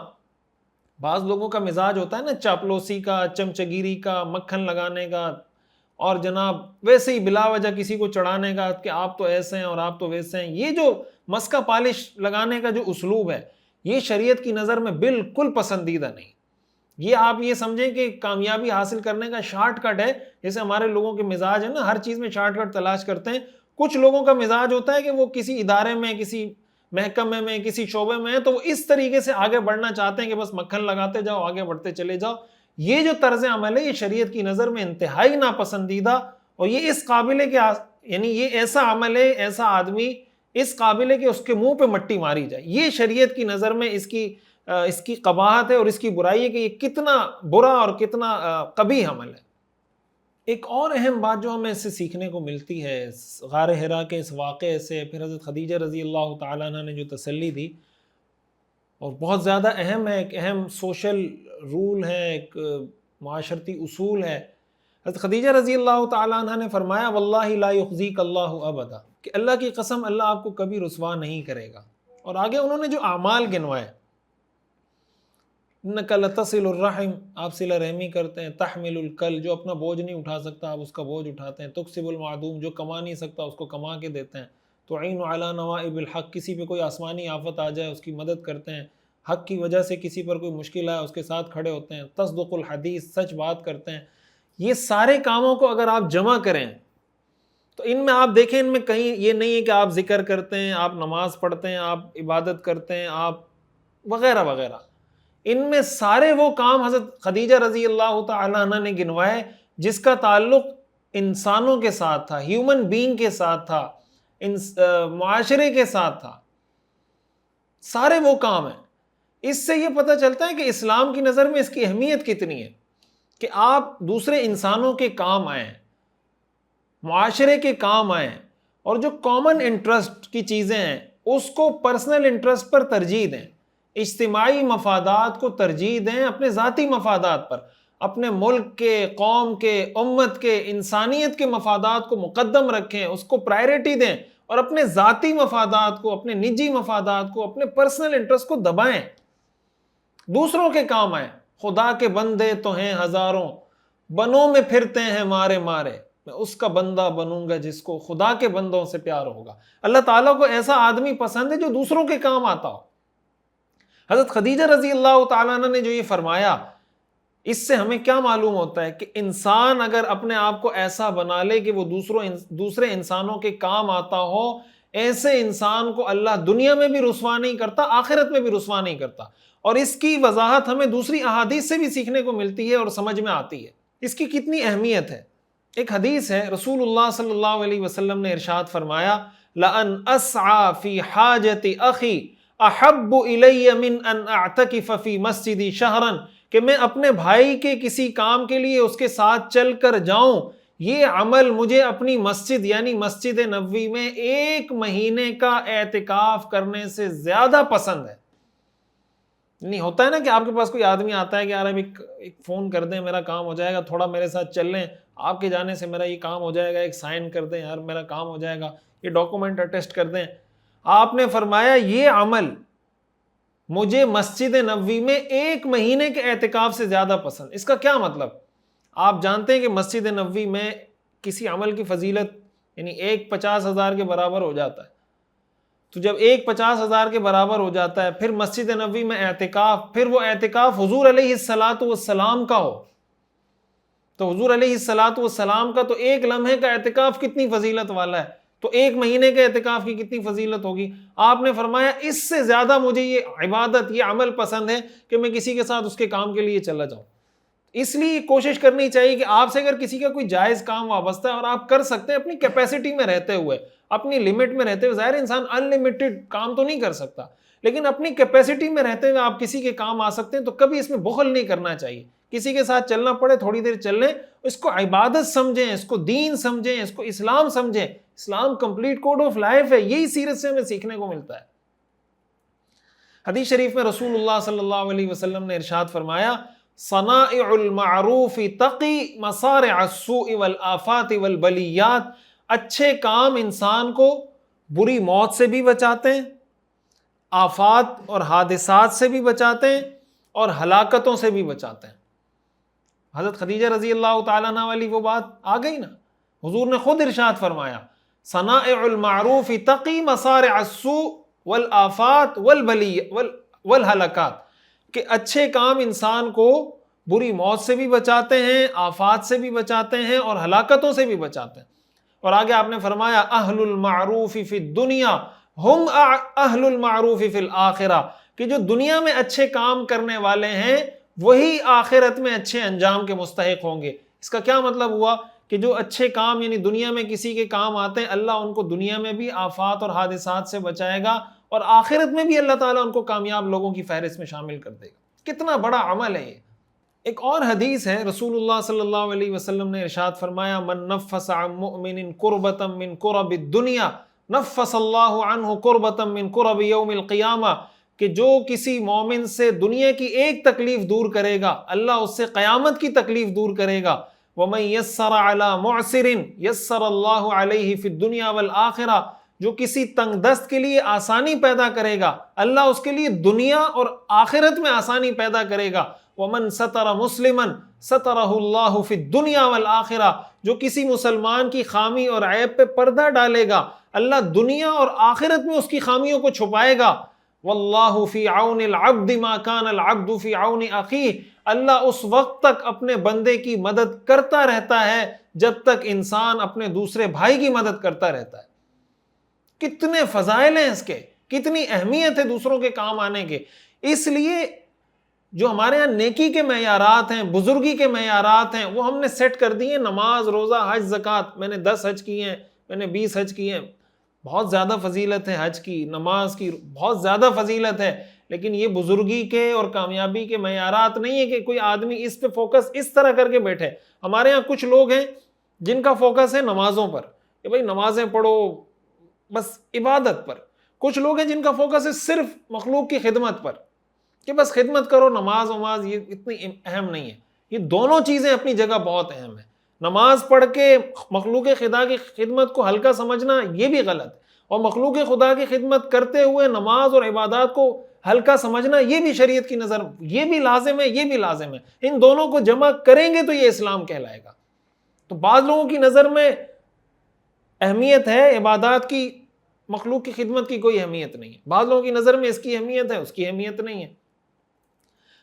بعض لوگوں کا مزاج ہوتا ہے نا، چاپلوسی کا، چمچگیری کا، مکھن لگانے کا، اور جناب ویسے ہی بلا وجہ کسی کو چڑھانے کا کہ آپ تو ایسے ہیں اور آپ تو ویسے ہیں، یہ جو مسکا پالش لگانے کا جو اسلوب ہے یہ شریعت کی نظر میں بالکل پسندیدہ نہیں۔ یہ آپ یہ سمجھیں کہ کامیابی حاصل کرنے کا شارٹ کٹ ہے، جیسے ہمارے لوگوں کے مزاج ہے نا، ہر چیز میں شارٹ کٹ تلاش کرتے ہیں۔ کچھ لوگوں کا مزاج ہوتا ہے کہ وہ کسی ادارے میں، کسی محکمے میں، کسی شعبے میں ہیں تو وہ اس طریقے سے آگے بڑھنا چاہتے ہیں کہ بس مکھن لگاتے جاؤ، آگے بڑھتے چلے جاؤ۔ یہ جو طرز عمل ہے یہ شریعت کی نظر میں انتہائی ناپسندیدہ، اور یہ اس قابل ہے کہ یعنی یہ ایسا عمل ہے، ایسا آدمی اس قابل ہے کہ اس کے منہ پہ مٹی ماری جائے۔ یہ شریعت کی نظر میں اس کی قباحت ہے اور اس کی برائی ہے کہ یہ کتنا برا اور کتنا قبیح عمل ہے۔ ایک اور اہم بات جو ہمیں اس سے سیکھنے کو ملتی ہے غار حرا کے اس واقعے سے، پھر حضرت خدیجہ رضی اللہ تعالیٰ عنہ نے جو تسلی دی، اور بہت زیادہ اہم ہے، ایک اہم سوشل رول ہے، ایک معاشرتی اصول ہے۔ حضرت خدیجہ رضی اللہ تعالیٰ عنہ نے فرمایا واللہ لا یخزیک اللہ ابدا، کہ اللہ کی قسم اللہ آپ کو کبھی رسوا نہیں کرے گا۔ اور آگے انہوں نے جو اعمال گنوائے، انک لتصل الرحم، آپ صلہ رحمی کرتے ہیں، تحمل الکل، جو اپنا بوجھ نہیں اٹھا سکتا آپ اس کا بوجھ اٹھاتے ہیں، تکسب المعدوم، جو کما نہیں سکتا اس کو کما کے دیتے ہیں، تعین علی نوائب الحق، کسی پہ کوئی آسمانی آفت آ جائے اس کی مدد کرتے ہیں، حق کی وجہ سے کسی پر کوئی مشکل آئے اس کے ساتھ کھڑے ہوتے ہیں، تصدق الحدیث، سچ بات کرتے ہیں۔ یہ سارے کاموں کو اگر آپ جمع کریں تو ان میں آپ دیکھیں، ان میں کہیں یہ نہیں ہے کہ آپ ذکر کرتے ہیں، آپ نماز پڑھتے ہیں، آپ عبادت کرتے ہیں، آپ وغیرہ وغیرہ، ان میں سارے وہ کام حضرت خدیجہ رضی اللہ تعالیٰ عنہ نے گنوائے جس کا تعلق انسانوں کے ساتھ تھا، ہیومن بینگ کے ساتھ تھا، معاشرے کے ساتھ تھا، سارے وہ کام ہیں۔ اس سے یہ پتہ چلتا ہے کہ اسلام کی نظر میں اس کی اہمیت کتنی ہے کہ آپ دوسرے انسانوں کے کام آئیں، معاشرے کے کام آئیں، اور جو کامن انٹرسٹ کی چیزیں ہیں اس کو پرسنل انٹرسٹ پر ترجیح دیں، اجتماعی مفادات کو ترجیح دیں اپنے ذاتی مفادات پر، اپنے ملک کے، قوم کے، امت کے، انسانیت کے مفادات کو مقدم رکھیں، اس کو پرائرٹی دیں، اور اپنے ذاتی مفادات کو، اپنے نجی مفادات کو، اپنے پرسنل انٹرسٹ کو دبائیں، دوسروں کے کام آئیں۔ خدا کے بندے تو ہیں ہزاروں، بنوں میں پھرتے ہیں مارے مارے، میں اس کا بندہ بنوں گا جس کو خدا کے بندوں سے پیار ہوگا۔ اللہ تعالیٰ کو ایسا آدمی پسند ہے جو دوسروں کے کام آتا ہو۔ حضرت خدیجہ رضی اللہ تعالیٰ عنہ نے جو یہ فرمایا، اس سے ہمیں کیا معلوم ہوتا ہے کہ انسان اگر اپنے آپ کو ایسا بنا لے کہ وہ دوسرے انسانوں کے کام آتا ہو، ایسے انسان کو اللہ دنیا میں بھی رسوا نہیں کرتا، آخرت میں بھی رسوا نہیں کرتا۔ اور اس کی وضاحت ہمیں دوسری احادیث سے بھی سیکھنے کو ملتی ہے اور سمجھ میں آتی ہے اس کی کتنی اہمیت ہے۔ ایک حدیث ہے، رسول اللہ صلی اللہ علیہ وسلم نے ارشاد فرمایا لَأَنْ أَسْعَى فِي حَاجَةِ أَخِي أَحَبُّ إِلَيَّ مِنْ أَنْ أَعْتَكِفَ فِي مَسْجِدِي شَهْرًا، کہ میں اپنے بھائی کے کسی کام کے لیے اس کے ساتھ چل کر جاؤں، یہ عمل مجھے اپنی مسجد یعنی مسجد نبوی میں 1 مہینے کا اعتکاف کرنے سے زیادہ پسند ہے۔ نہیں ہوتا ہے نا کہ آپ کے پاس کوئی آدمی آتا ہے کہ یار ابھی ایک فون کر دیں میرا کام ہو جائے گا، تھوڑا میرے ساتھ چل لیں، آپ کے جانے سے میرا یہ کام ہو جائے گا، ایک سائن کر دیں یار میرا کام ہو جائے گا، یہ ڈاکومنٹ اٹیسٹ کر دیں۔ آپ نے فرمایا یہ عمل مجھے مسجد نبوی میں 1 مہینے کے اعتکاف سے زیادہ پسند۔ اس کا کیا مطلب؟ آپ جانتے ہیں کہ مسجد نبوی میں کسی عمل کی فضیلت یعنی 1 50,000 کے برابر ہو جاتا ہے، تو جب 1 50,000 کے برابر ہو جاتا ہے، پھر مسجد نبوی میں اعتکاف، پھر وہ اعتکاف حضور علیہ الصلاۃ والسلام کا ہو، تو حضور علیہ الصلاۃ والسلام کا تو 1 لمحے کا اعتکاف کتنی فضیلت والا ہے، تو 1 مہینے کے اعتکاف کی کتنی فضیلت ہوگی۔ آپ نے فرمایا اس سے زیادہ مجھے یہ عبادت، یہ عمل پسند ہے کہ میں کسی کے ساتھ اس کے کام کے لیے چلا جاؤں۔ اس لیے کوشش کرنی چاہیے کہ آپ سے اگر کسی کا کوئی جائز کام وابستہ ہے اور آپ کر سکتے ہیں اپنی کیپیسٹی میں رہتے ہوئے، اپنی لمٹ میں رہتے ہوئے، ظاہر انسان ان لمیٹڈ کام تو نہیں کر سکتا، لیکن اپنی کیپیسٹی میں رہتے ہوئے آپ کسی کے کام آ سکتے ہیں، تو کبھی اس میں بخل نہیں کرنا چاہیے۔ کسی کے ساتھ چلنا پڑے تھوڑی دیر چل لیں، اس کو عبادت سمجھیں، اس کو دین سمجھیں، اس کو اسلام سمجھیں۔ اسلام کمپلیٹ کوڈ آف لائف ہے، یہی سیرت سے ہمیں سیکھنے کو ملتا ہے۔ حدیث شریف میں رسول اللہ صلی اللہ علیہ وسلم نے ارشاد فرمایا صنائع المعروف تقی مصارع السوء والآفات والبلیات، اچھے کام انسان کو بری موت سے بھی بچاتے ہیں، آفات اور حادثات سے بھی بچاتے ہیں، اور ہلاکتوں سے بھی بچاتے ہیں۔ حضرت خدیجہ رضی اللہ تعالیٰ عنہ والی وہ بات آ گئی نا، حضور نے خود ارشاد فرمایا صنائع المعروف تقی مصارع السوء والآفات والہلکات، کہ اچھے کام انسان کو بری موت سے بھی بچاتے ہیں، آفات سے بھی بچاتے ہیں اور ہلاکتوں سے بھی بچاتے ہیں۔ اور آگے آپ نے فرمایا اہل المعروف فی الدنیا ہم اہل المعروف فی الآخرہ، کہ جو دنیا میں اچھے کام کرنے والے ہیں وہی آخرت میں اچھے انجام کے مستحق ہوں گے۔ اس کا کیا مطلب ہوا کہ جو اچھے کام یعنی دنیا میں کسی کے کام آتے ہیں، اللہ ان کو دنیا میں بھی آفات اور حادثات سے بچائے گا اور آخرت میں بھی اللہ تعالیٰ ان کو کامیاب لوگوں کی فہرست میں شامل کر دے گا۔ کتنا بڑا عمل ہے یہ۔ ایک اور حدیث ہے، رسول اللہ صلی اللہ علیہ وسلم نے ارشاد فرمایا من نفس عن مؤمن قربۃ من قرب الدنیا نفس اللہ عنہ قربۃ من قرب یوم القیامہ، کہ جو کسی مومن سے دنیا کی ایک تکلیف دور کرے گا اللہ اس سے قیامت کی تکلیف دور کرے گا۔ وَمَن يَسَّرَ عَلَى مُعْسِرٍ يَسَّرَ اللَّهُ عَلَيْهِ فِي الدُّنْيَا وَالْآخِرَةِ، جو کسی تنگ دست کے لیے آسانی پیدا کرے گا اللہ اس کے لیے دنیا اور آخرت میں آسانی پیدا کرے گا۔ وَمَن سَتَرَ مُسْلِمًا سَتَرَهُ اللَّهُ فِي الدُّنْيَا وَالْآخِرَةِ، جو کسی مسلمان کی خامی اور عیب پہ پردہ ڈالے گا اللہ دنیا اور آخرت میں اس کی خامیوں کو چھپائے گا۔ واللہ فی عون العبد ما کان العبد فی عون اخیہ، اللہ اس وقت تک اپنے بندے کی مدد کرتا رہتا ہے جب تک انسان اپنے دوسرے بھائی کی مدد کرتا رہتا ہے۔ کتنے فضائل ہیں اس کے، کتنی اہمیت ہے دوسروں کے کام آنے کے۔ اس لیے جو ہمارے ہاں نیکی کے معیارات ہیں، بزرگی کے معیارات ہیں، وہ ہم نے سیٹ کر دیے۔ نماز، روزہ، حج، زکوٰۃ، میں نے 10 حج کیے ہیں، میں نے 20 حج کیے ہیں، بہت زیادہ فضیلت ہے حج کی، نماز کی بہت زیادہ فضیلت ہے، لیکن یہ بزرگی کے اور کامیابی کے معیارات نہیں ہے کہ کوئی آدمی اس پہ فوکس اس طرح کر کے بیٹھے۔ ہمارے ہاں کچھ لوگ ہیں جن کا فوکس ہے نمازوں پر کہ بھائی نمازیں پڑھو، بس عبادت پر۔ کچھ لوگ ہیں جن کا فوکس ہے صرف مخلوق کی خدمت پر کہ بس خدمت کرو، نماز وماز یہ اتنی اہم نہیں ہے۔ یہ دونوں چیزیں اپنی جگہ بہت اہم ہیں۔ نماز پڑھ کے مخلوق خدا کی خدمت کو ہلکا سمجھنا یہ بھی غلط ہے، اور مخلوق خدا کی خدمت کرتے ہوئے نماز اور عبادات کو ہلکا سمجھنا یہ بھی شریعت کی نظر یہ بھی لازم ہے، یہ بھی لازم ہے۔ ان دونوں کو جمع کریں گے تو یہ اسلام کہلائے گا۔ تو بعض لوگوں کی نظر میں اہمیت ہے عبادات کی، مخلوق کی خدمت کی کوئی اہمیت نہیں ہے۔ بعض لوگوں کی نظر میں اس کی اہمیت ہے، اس کی اہمیت نہیں ہے۔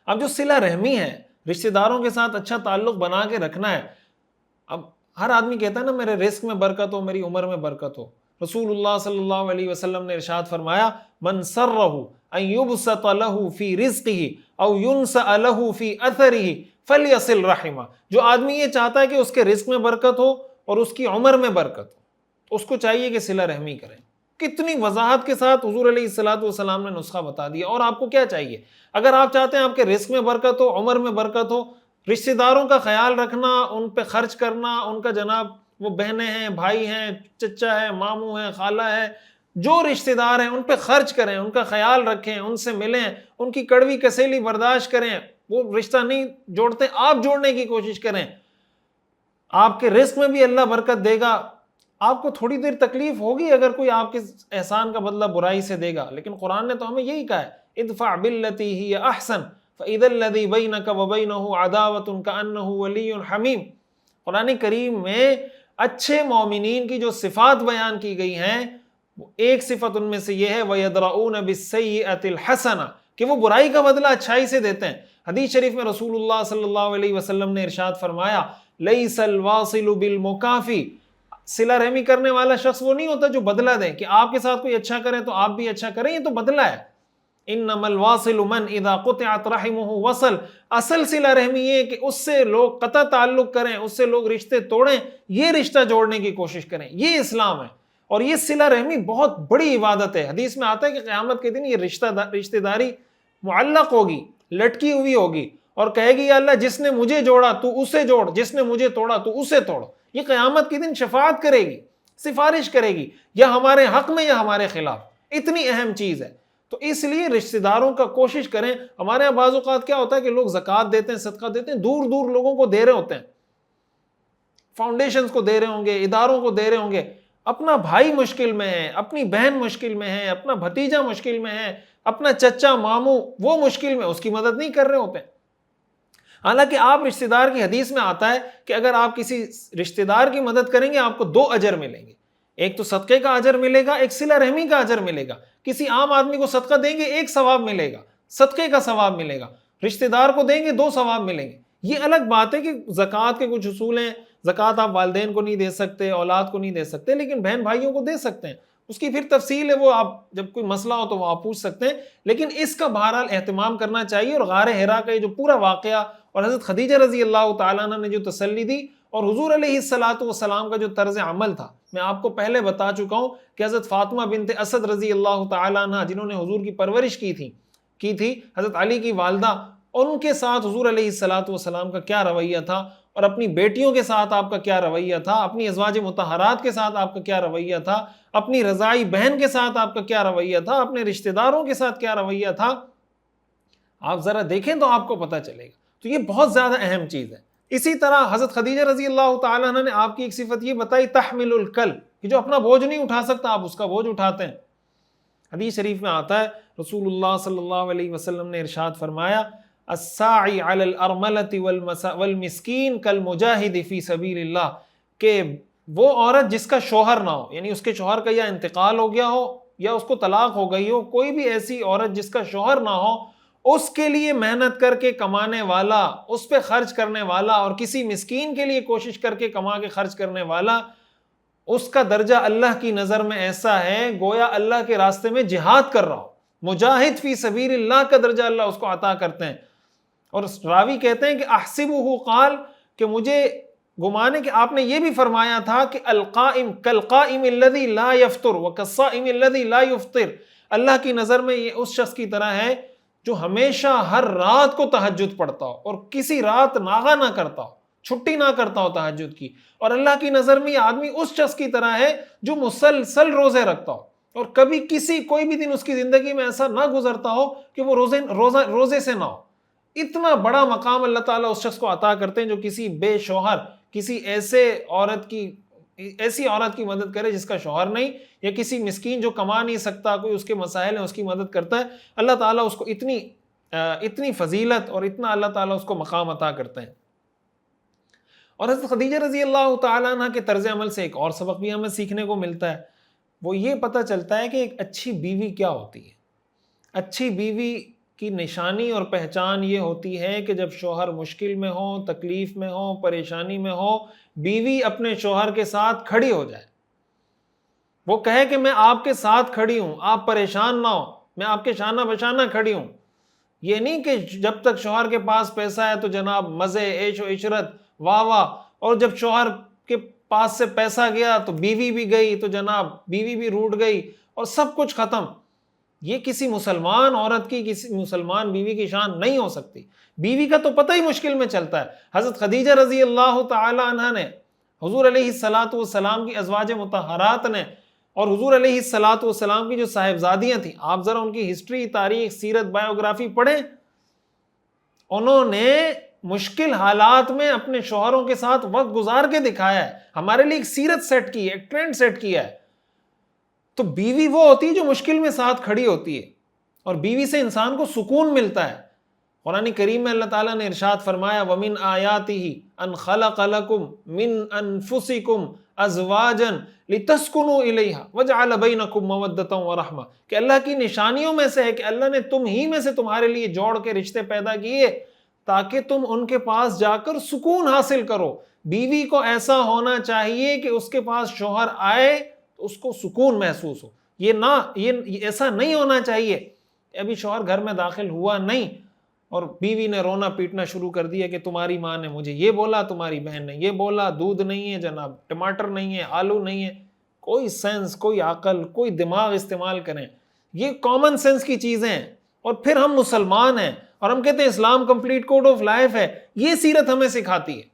اب جو صلہ رحمی ہے، رشتہ داروں کے ساتھ اچھا تعلق بنا کے رکھنا ہے۔ اب ہر آدمی کہتا ہے نا میرے رزق میں برکت ہو، میری عمر میں برکت ہو۔ رسول اللہ صلی اللہ علیہ وسلم نے ارشاد فرمایا من سرہ ان یبسط لہ فی رزقہ او ینسأ لہ فی اثرہ فلیصل رحمہ، جو آدمی یہ چاہتا ہے کہ اس کے رزق میں برکت ہو اور اس کی عمر میں برکت ہو، اس کو چاہیے کہ صلہ رحمی کریں۔ کتنی وضاحت کے ساتھ حضور علیہ الصلوۃ والسلام نے نسخہ بتا دیا۔ اور آپ کو کیا چاہیے؟ اگر آپ چاہتے ہیں آپ کے رزق میں برکت ہو، عمر میں برکت ہو، رشتہ داروں کا خیال رکھنا، ان پہ خرچ کرنا، ان کا جناب وہ بہنیں ہیں، بھائی ہیں، چچا ہے، ماموں ہیں، خالہ ہے، جو رشتہ دار ہیں ان پہ خرچ کریں، ان کا خیال رکھیں، ان سے ملیں، ان کی کڑوی کسیلی برداشت کریں۔ وہ رشتہ نہیں جوڑتے، آپ جوڑنے کی کوشش کریں۔ آپ کے رزق میں بھی اللہ برکت دے گا۔ آپ کو تھوڑی دیر تکلیف ہوگی اگر کوئی آپ کے احسان کا بدلہ برائی سے دے گا، لیکن قرآن نے تو ہمیں یہی کہا ہے ادفع باللتی ہی احسن فَإِذَا الَّذِي بَيْنَكَ وَبَيْنَهُ عَدَاوَةٌ كَأَنَّهُ وَلِيٌّ حَمِيمٌ۔ قرآن کریم میں اچھے مومنین کی جو صفات بیان کی گئی ہیں، ایک صفت ان میں سے یہ ہے وَيَدْرَؤُونَ بِالسَّيِّئَةِ الْحَسَنَةِ، کہ وہ برائی کا بدلہ اچھائی سے دیتے ہیں۔ حدیث شریف میں رسول اللہ صلی اللہ علیہ وسلم نے ارشاد فرمایا لَيْسَ الْوَاصِلُ بِالْمُكَافِي، صلہ رحمی کرنے والا شخص وہ نہیں ہوتا جو بدلہ دے کہ آپ کے ساتھ کوئی اچھا کرے تو آپ بھی اچھا کریں، یہ تو بدلہ ہے۔ انما الواصل من اذا قطعت رحمه وصل، اصل صلہ رحمی یہ ہے کہ اس سے لوگ قطع تعلق کریں، اس سے لوگ رشتے توڑیں، یہ رشتہ جوڑنے کی کوشش کریں، یہ اسلام ہے۔ اور یہ صلہ رحمی بہت بڑی عبادت ہے۔ حدیث میں آتا ہے کہ قیامت کے دن یہ رشتہ داری معلق ہوگی، لٹکی ہوئی ہوگی، اور کہے گی یا اللہ جس نے مجھے جوڑا تو اسے جوڑ، جس نے مجھے توڑا تو اسے توڑ۔ یہ قیامت کے دن شفاعت کرے گی، سفارش کرے گی، یا ہمارے حق میں یا ہمارے خلاف۔ اتنی اہم چیز ہے۔ تو اس لیے رشتہ داروں کا کوشش کریں۔ ہمارے یہاں بعض اوقات کیا ہوتا ہے کہ لوگ زکوٰۃ دیتے ہیں، صدقہ دیتے ہیں، دور دور لوگوں کو دے رہے ہوتے ہیں، فاؤنڈیشنز کو دے رہے ہوں گے، اداروں کو دے رہے ہوں گے۔ اپنا بھائی مشکل میں ہے، اپنی بہن مشکل میں ہے، اپنا بھتیجا مشکل میں ہے، اپنا چچا ماموں وہ مشکل میں، اس کی مدد نہیں کر رہے ہوتے ہیں۔ حالانکہ آپ رشتہ دار کی حدیث میں آتا ہے کہ اگر آپ کسی رشتہ دار کی مدد کریں گے آپ کو 2 اجر ملیں گے، ایک تو صدقے کا اجر ملے گا، ایک صلہ رحمی کا اجر ملے گا. کسی عام آدمی کو صدقہ دیں گے 1 ثواب ملے گا، صدقے کا ثواب ملے گا، رشتہ دار کو دیں گے 2 ثواب ملیں گے. یہ الگ بات ہے کہ زکوٰۃ کے کچھ اصول ہیں، زکوٰۃ آپ والدین کو نہیں دے سکتے، اولاد کو نہیں دے سکتے، لیکن بہن بھائیوں کو دے سکتے ہیں. اس کی پھر تفصیل ہے، وہ آپ جب کوئی مسئلہ ہو تو وہ آپ پوچھ سکتے ہیں. لیکن اس کا بہرحال اہتمام کرنا چاہیے. اور غار حرا کا یہ جو پورا واقعہ اور حضرت خدیجہ رضی اللہ تعالیٰ عنہ نے جو تسلی دی اور حضور علیہ الصلوۃ والسلام کا جو طرز عمل تھا، میں آپ کو پہلے بتا چکا ہوں کہ حضرت فاطمہ بنت اسد رضی اللہ تعالیٰ عنہ جنہوں نے حضور کی پرورش کی تھی حضرت علی کی والدہ، ان کے ساتھ حضور علیہ الصلوۃ والسلام کا کیا رویہ تھا، اور اپنی بیٹیوں کے ساتھ آپ کا کیا رویہ تھا، اپنی ازواج مطہرات کے ساتھ آپ کا کیا رویہ تھا، اپنی رضائی بہن کے ساتھ آپ کا کیا رویہ تھا، اپنے رشتہ داروں کے ساتھ کیا رویہ تھا، آپ ذرا دیکھیں تو آپ کو پتہ چلے گا. تو یہ بہت زیادہ اہم چیز ہے. اسی طرح حضرت خدیجہ رضی اللہ تعالیٰ عنہ نے آپ کی ایک صفت یہ بتائی، تحمل الکل، کہ جو اپنا بوجھ نہیں اٹھا سکتا آپ اس کا بوجھ اٹھاتے ہیں. حدیث شریف میں آتا ہے رسول اللہ صلی اللہ علیہ وسلم نے ارشاد فرمایا، الساعی علی الارملۃ والمسکین کالمجاہد فی سبیل اللہ، کہ وہ عورت جس کا شوہر نہ ہو، یعنی اس کے شوہر کا یا انتقال ہو گیا ہو یا اس کو طلاق ہو گئی ہو، کوئی بھی ایسی عورت جس کا شوہر نہ ہو، اس کے لیے محنت کر کے کمانے والا، اس پہ خرچ کرنے والا، اور کسی مسکین کے لیے کوشش کر کے کما کے خرچ کرنے والا، اس کا درجہ اللہ کی نظر میں ایسا ہے گویا اللہ کے راستے میں جہاد کر رہا ہو. مجاہد فی سبیل اللہ کا درجہ اللہ اس کو عطا کرتے ہیں. اور راوی کہتے ہیں کہ احسبہ قال، کہ مجھے گمان ہے کہ آپ نے یہ بھی فرمایا تھا کہ القائم کالقائم الذی لا یفطر وکالصائم الذی لا یفطر، اللہ کی نظر میں یہ اس شخص کی طرح ہے جو ہمیشہ ہر رات کو تہجد پڑھتا ہو اور کسی رات ناغہ نہ کرتا ہو، چھٹی نہ کرتا ہو تہجد کی. اور اللہ کی نظر میں یہ آدمی اس شخص کی طرح ہے جو مسلسل روزے رکھتا ہو اور کبھی کوئی بھی دن اس کی زندگی میں ایسا نہ گزرتا ہو کہ وہ روزے سے نہ ہو. اتنا بڑا مقام اللہ تعالیٰ اس شخص کو عطا کرتے ہیں جو کسی بے شوہر، کسی ایسی عورت کی مدد کرے جس کا شوہر نہیں، یا کسی مسکین جو کما نہیں سکتا، کوئی اس کے مسائل ہیں اس کی مدد کرتا ہے. اللہ تعالیٰ اس کو اتنی فضیلت اور اتنا اللہ تعالیٰ اس کو مقام عطا کرتے ہیں. اور حضرت خدیجہ رضی اللہ تعالیٰ عنہ کے طرز عمل سے ایک اور سبق بھی ہمیں سیکھنے کو ملتا ہے. وہ یہ پتہ چلتا ہے کہ ایک اچھی بیوی کیا ہوتی ہے. اچھی بیوی کی نشانی اور پہچان یہ ہوتی ہے کہ جب شوہر مشکل میں ہو، تکلیف میں ہو، پریشانی میں ہو، بیوی اپنے شوہر کے ساتھ کھڑی ہو جائے. وہ کہے کہ میں آپ کے ساتھ کھڑی ہوں، آپ پریشان نہ ہو، میں آپ کے شانہ بشانہ کھڑی ہوں. یہ نہیں کہ جب تک شوہر کے پاس پیسہ ہے تو جناب مزے، عیش و عشرت، واہ واہ، اور جب شوہر کے پاس سے پیسہ گیا تو بیوی بھی گئی، تو جناب بیوی بھی روٹ گئی اور سب کچھ ختم. یہ کسی مسلمان عورت کی، کسی مسلمان بیوی کی شان نہیں ہو سکتی. بیوی کا تو پتہ ہی مشکل میں چلتا ہے. حضرت خدیجہ رضی اللہ تعالی عنہ نے، حضور علیہ الصلوۃ والسلام کی ازواج مطہرات نے، اور حضور علیہ الصلوۃ والسلام کی جو صاحبزادیاں تھیں، آپ ذرا ان کی ہسٹری، تاریخ، سیرت، بایوگرافی پڑھیں. انہوں نے مشکل حالات میں اپنے شوہروں کے ساتھ وقت گزار کے دکھایا ہے، ہمارے لیے ایک سیرت سیٹ کی ہے، ایک ٹرینڈ سیٹ کیا ہے. تو بیوی وہ ہوتی ہے جو مشکل میں ساتھ کھڑی ہوتی ہے، اور بیوی سے انسان کو سکون ملتا ہے. قرآن کریم میں اللہ تعالیٰ نے ارشاد فرمایا وَمِنْ آيَاتِهِ أَنْ خَلَقَ لَكُمْ مِنْ أَنفُسِكُمْ أَزْوَاجًا لِتَسْكُنُوا إِلَيْهَا وَجَعَلَ بَيْنَكُمْ مَوَدَّةً وَرَحْمَةً، کہ اللہ کی نشانیوں میں سے ہے کہ اللہ نے تم ہی میں سے تمہارے لیے جوڑ کے رشتے پیدا کیے تاکہ تم ان کے پاس جا کر سکون حاصل کرو. بیوی کو ایسا ہونا چاہیے کہ اس کے پاس شوہر آئے تو اس کو سکون محسوس ہو. یہ ایسا نہیں ہونا چاہیے ابھی شوہر گھر میں داخل ہوا نہیں اور بیوی نے رونا پیٹنا شروع کر دیا کہ تمہاری ماں نے مجھے یہ بولا، تمہاری بہن نے یہ بولا، دودھ نہیں ہے جناب، ٹماٹر نہیں ہے، آلو نہیں ہے. کوئی سینس، کوئی عقل، کوئی دماغ استعمال کریں. یہ کامن سینس کی چیزیں ہیں. اور پھر ہم مسلمان ہیں اور ہم کہتے ہیں اسلام کمپلیٹ کوڈ آف لائف ہے. یہ سیرت ہمیں سکھاتی ہے.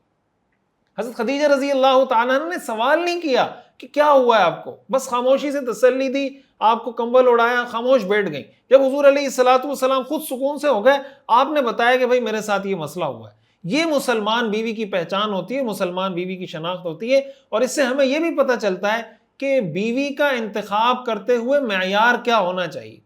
حضرت خدیجہ رضی اللہ تعالیٰ نے سوال نہیں کیا کہ کیا ہوا ہے آپ کو، بس خاموشی سے تسلی دی، آپ کو کمبل اڑایا، خاموش بیٹھ گئی. جب حضور علیہ الصلوۃ والسلام خود سکون سے ہو گئے، آپ نے بتایا کہ بھائی میرے ساتھ یہ مسئلہ ہوا ہے. یہ مسلمان بیوی کی پہچان ہوتی ہے، مسلمان بیوی کی شناخت ہوتی ہے. اور اس سے ہمیں یہ بھی پتہ چلتا ہے کہ بیوی کا انتخاب کرتے ہوئے معیار کیا ہونا چاہیے.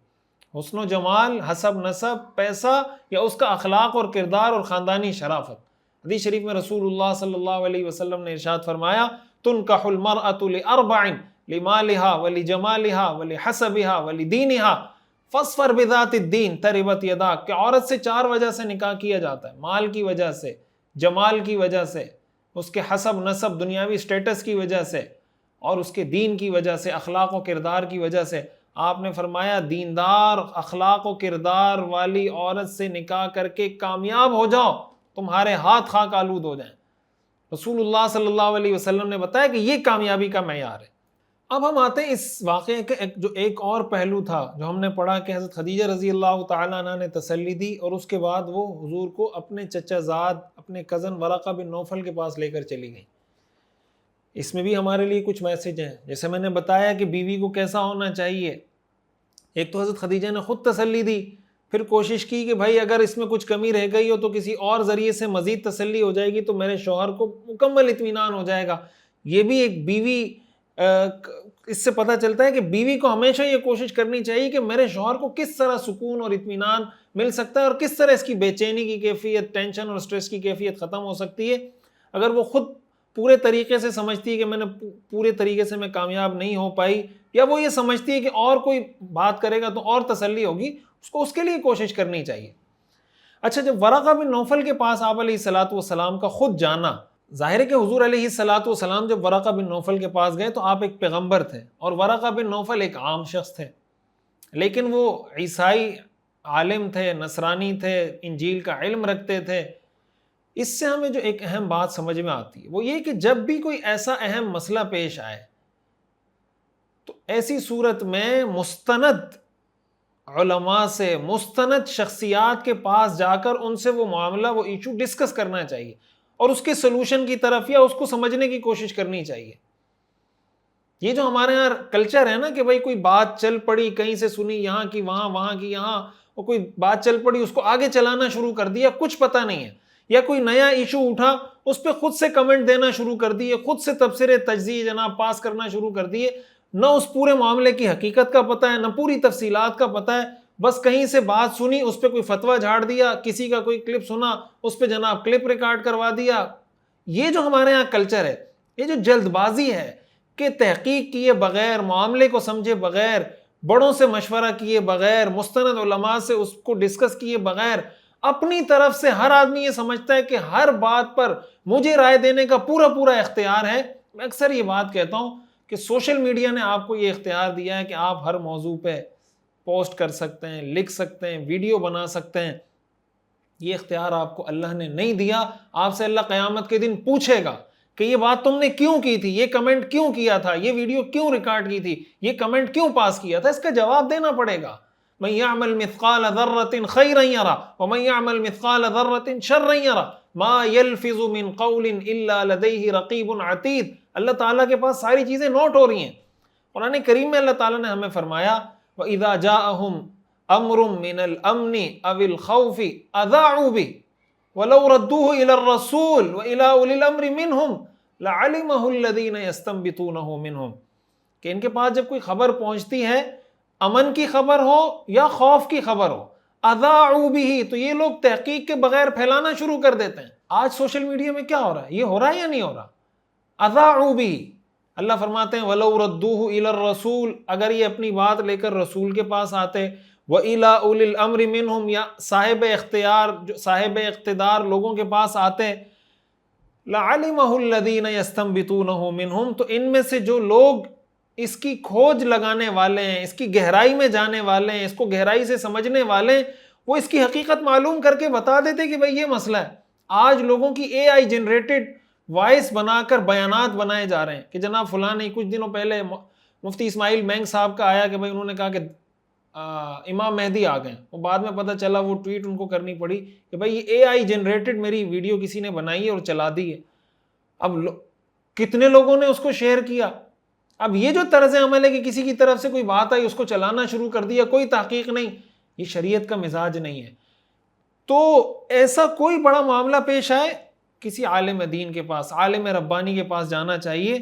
حسن و جمال، حسب نسب، پیسہ، یا اس کا اخلاق اور کردار اور خاندانی شرافت۔ حدیث شریف میں رسول اللہ صلی اللہ علیہ وسلم نے ارشاد فرمایا تنکح المرأۃ لاربع لمالها ولجمالها ولحسبها ولدینها فاصفر بذات الدین تربت یداک، کہ عورت سے 4 وجہ سے نکاح کیا جاتا ہے، مال کی وجہ سے، جمال کی وجہ سے، اس کے حسب نسب دنیاوی سٹیٹس کی وجہ سے، اور اس کے دین کی وجہ سے، اخلاق و کردار کی وجہ سے۔ آپ نے فرمایا دیندار اخلاق و کردار والی عورت سے نکاح کر کے کامیاب ہو جاؤ، تمہارے ہاتھ خاک آلود ہو جائیں۔ رسول اللہ صلی اللہ علیہ وسلم نے بتایا کہ یہ کامیابی کا معیار ہے۔ اب ہم آتے ہیں اس واقعے کے جو ایک اور پہلو تھا جو ہم نے پڑھا کہ حضرت خدیجہ رضی اللہ تعالیٰ عنہ نے تسلی دی، اور اس کے بعد وہ حضور کو اپنے چچا زاد اپنے کزن ورقہ بن نوفل کے پاس لے کر چلی گئیں۔ اس میں بھی ہمارے لیے کچھ میسج ہیں، جیسے میں نے بتایا کہ بیوی کو کیسا ہونا چاہیے۔ ایک تو حضرت خدیجہ نے خود تسلی دی، پھر کوشش کی کہ بھائی اگر اس میں کچھ کمی رہ گئی ہو تو کسی اور ذریعے سے مزید تسلی ہو جائے گی تو میرے شوہر کو مکمل اطمینان ہو جائے گا۔ یہ بھی ایک بیوی، اس سے پتہ چلتا ہے کہ بیوی کو ہمیشہ یہ کوشش کرنی چاہیے کہ میرے شوہر کو کس طرح سکون اور اطمینان مل سکتا ہے اور کس طرح اس کی بے چینی کی کیفیت، ٹینشن اور سٹریس کی کیفیت ختم ہو سکتی ہے۔ اگر وہ خود پورے طریقے سے سمجھتی ہے کہ میں نے پورے طریقے سے میں کامیاب نہیں ہو پائی، یا وہ یہ سمجھتی ہے کہ اور کوئی بات کرے گا تو اور تسلی ہوگی، اس کو اس کے لیے کوشش کرنی چاہیے۔ اچھا، جب ورقہ بن نوفل کے پاس آپ علیہ الصلوۃ والسلام کا خود جانا، ظاہر ہے کہ حضور علیہ الصلوۃ والسلام جب ورقہ بن نوفل کے پاس گئے تو آپ ایک پیغمبر تھے اور ورقہ بن نوفل ایک عام شخص تھے، لیکن وہ عیسائی عالم تھے، نصرانی تھے، انجیل کا علم رکھتے تھے۔ اس سے ہمیں جو ایک اہم بات سمجھ میں آتی ہے وہ یہ کہ جب بھی کوئی ایسا اہم مسئلہ پیش آئے تو ایسی صورت میں مستند علماء سے، مستند شخصیات کے پاس جا کر ان سے وہ معاملہ، وہ ایشو ڈسکس کرنا چاہیے اور اس کے سلوشن کی طرف یا اس کو سمجھنے کی کوشش کرنی چاہیے۔ یہ جو ہمارے یہاں کلچر ہے نا کہ بھائی کوئی بات چل پڑی، کہیں سے سنی، یہاں کی وہاں، وہاں کی یہاں، اور کوئی بات چل پڑی اس کو آگے چلانا شروع کر دیا، کچھ پتہ نہیں ہے، یا کوئی نیا ایشو اٹھا اس پہ خود سے کمنٹ دینا شروع کر دیے، خود سے تبصرے تجزیے جناب پاس کرنا شروع کر دیے، نہ اس پورے معاملے کی حقیقت کا پتہ ہے، نہ پوری تفصیلات کا پتہ ہے، بس کہیں سے بات سنی اس پہ کوئی فتویٰ جھاڑ دیا، کسی کا کوئی کلپ سنا اس پہ جناب کلپ ریکارڈ کروا دیا۔ یہ جو ہمارے ہاں کلچر ہے، یہ جو جلد بازی ہے کہ تحقیق کیے بغیر، معاملے کو سمجھے بغیر، بڑوں سے مشورہ کیے بغیر، مستند علماء سے اس کو ڈسکس کیے بغیر، اپنی طرف سے ہر آدمی یہ سمجھتا ہے کہ ہر بات پر مجھے رائے دینے کا پورا اختیار ہے۔ میں اکثر یہ بات کہتا ہوں کہ سوشل میڈیا نے آپ کو یہ اختیار دیا ہے کہ آپ ہر موضوع پہ پوسٹ کر سکتے ہیں، لکھ سکتے ہیں، ویڈیو بنا سکتے ہیں۔ یہ اختیار آپ کو اللہ نے نہیں دیا۔ آپ سے اللہ قیامت کے دن پوچھے گا کہ یہ بات تم نے کیوں کی تھی، یہ کمنٹ کیوں کیا تھا، یہ ویڈیو کیوں ریکارڈ کی تھی، یہ کمنٹ کیوں پاس کیا تھا، اس کا جواب دینا پڑے گا۔ من يعمل مثقال ذرة خيرا يره ومن يعمل مثقال ذرة شرا يره ما يلفظ من قول الا لديه رقيب عتيد۔ اللہ تعالیٰ کے پاس ساری چیزیں نوٹ ہو رہی ہیں۔ قرآن کریم میں اللہ تعالیٰ نے ہمیں فرمایا وَإِذَا جَاءَهُمْ أَمْرٌ مِّنَ الْأَمْنِ أَوِ الْخَوْفِ أَذَاعُوا بِهِ وَلَوْ رَدُّوهُ إِلَى الرَّسُولِ وَإِلَى أُولِي الْأَمْرِ مِنْهُمْ لَعَلِمَهُ الَّذِينَ يَسْتَنبِطُونَهُ مِنْهُمْ، کہ ان کے پاس جب کوئی خبر پہنچتی ہے، امن کی خبر ہو یا خوف کی خبر ہو، اذاعوا به، تو یہ لوگ تحقیق کے بغیر پھیلانا شروع کر دیتے ہیں۔ آج سوشل میڈیا میں کیا ہو رہا ہے؟ یہ ہو رہا ہے یا نہیں ہو رہا؟ اذاعوا به، اللہ فرماتے ہیں وَلَوْ رَدُّوهُ إِلَى الرَّسُولِ، اگر یہ اپنی بات لے کر رسول کے پاس آتے، وَإِلَى أُولِي الْأَمْرِ مِنْهُمْ، یا صاحب اختیار، جو صاحب اقتدار لوگوں کے پاس آتے، لَعَلِمَهُ الَّذِينَ يَسْتَنبِطُونَهُ مِنْهُمْ، تو ان میں سے جو لوگ اس کی کھوج لگانے والے ہیں، اس کی گہرائی میں جانے والے ہیں، اس کو گہرائی سے سمجھنے والے ہیں، وہ اس کی حقیقت معلوم کر کے بتا دیتے کہ بھئی یہ مسئلہ ہے۔ آج لوگوں کی اے آئی جنریٹڈ وائس بنا کر بیانات بنائے جا رہے ہیں کہ جناب فلاں نے، کچھ دنوں پہلے مفتی اسماعیل مینگ صاحب کا آیا کہ بھئی انہوں نے کہا کہ امام مہدی آ گئے، وہ بعد میں پتہ چلا وہ ٹویٹ ان کو کرنی پڑی کہ بھئی یہ اے آئی جنریٹڈ میری ویڈیو کسی نے بنائی ہے اور چلا دی ہے۔ اب کتنے لوگوں نے اس کو شیئر کیا۔ اب یہ جو طرز عمل ہے کہ کسی کی طرف سے کوئی بات آئی اس کو چلانا شروع کر دیا، کوئی تحقیق نہیں، یہ شریعت کا مزاج نہیں ہے۔ تو ایسا کوئی بڑا معاملہ پیش آئے، کسی عالم دین کے پاس، عالم ربانی کے پاس جانا چاہیے،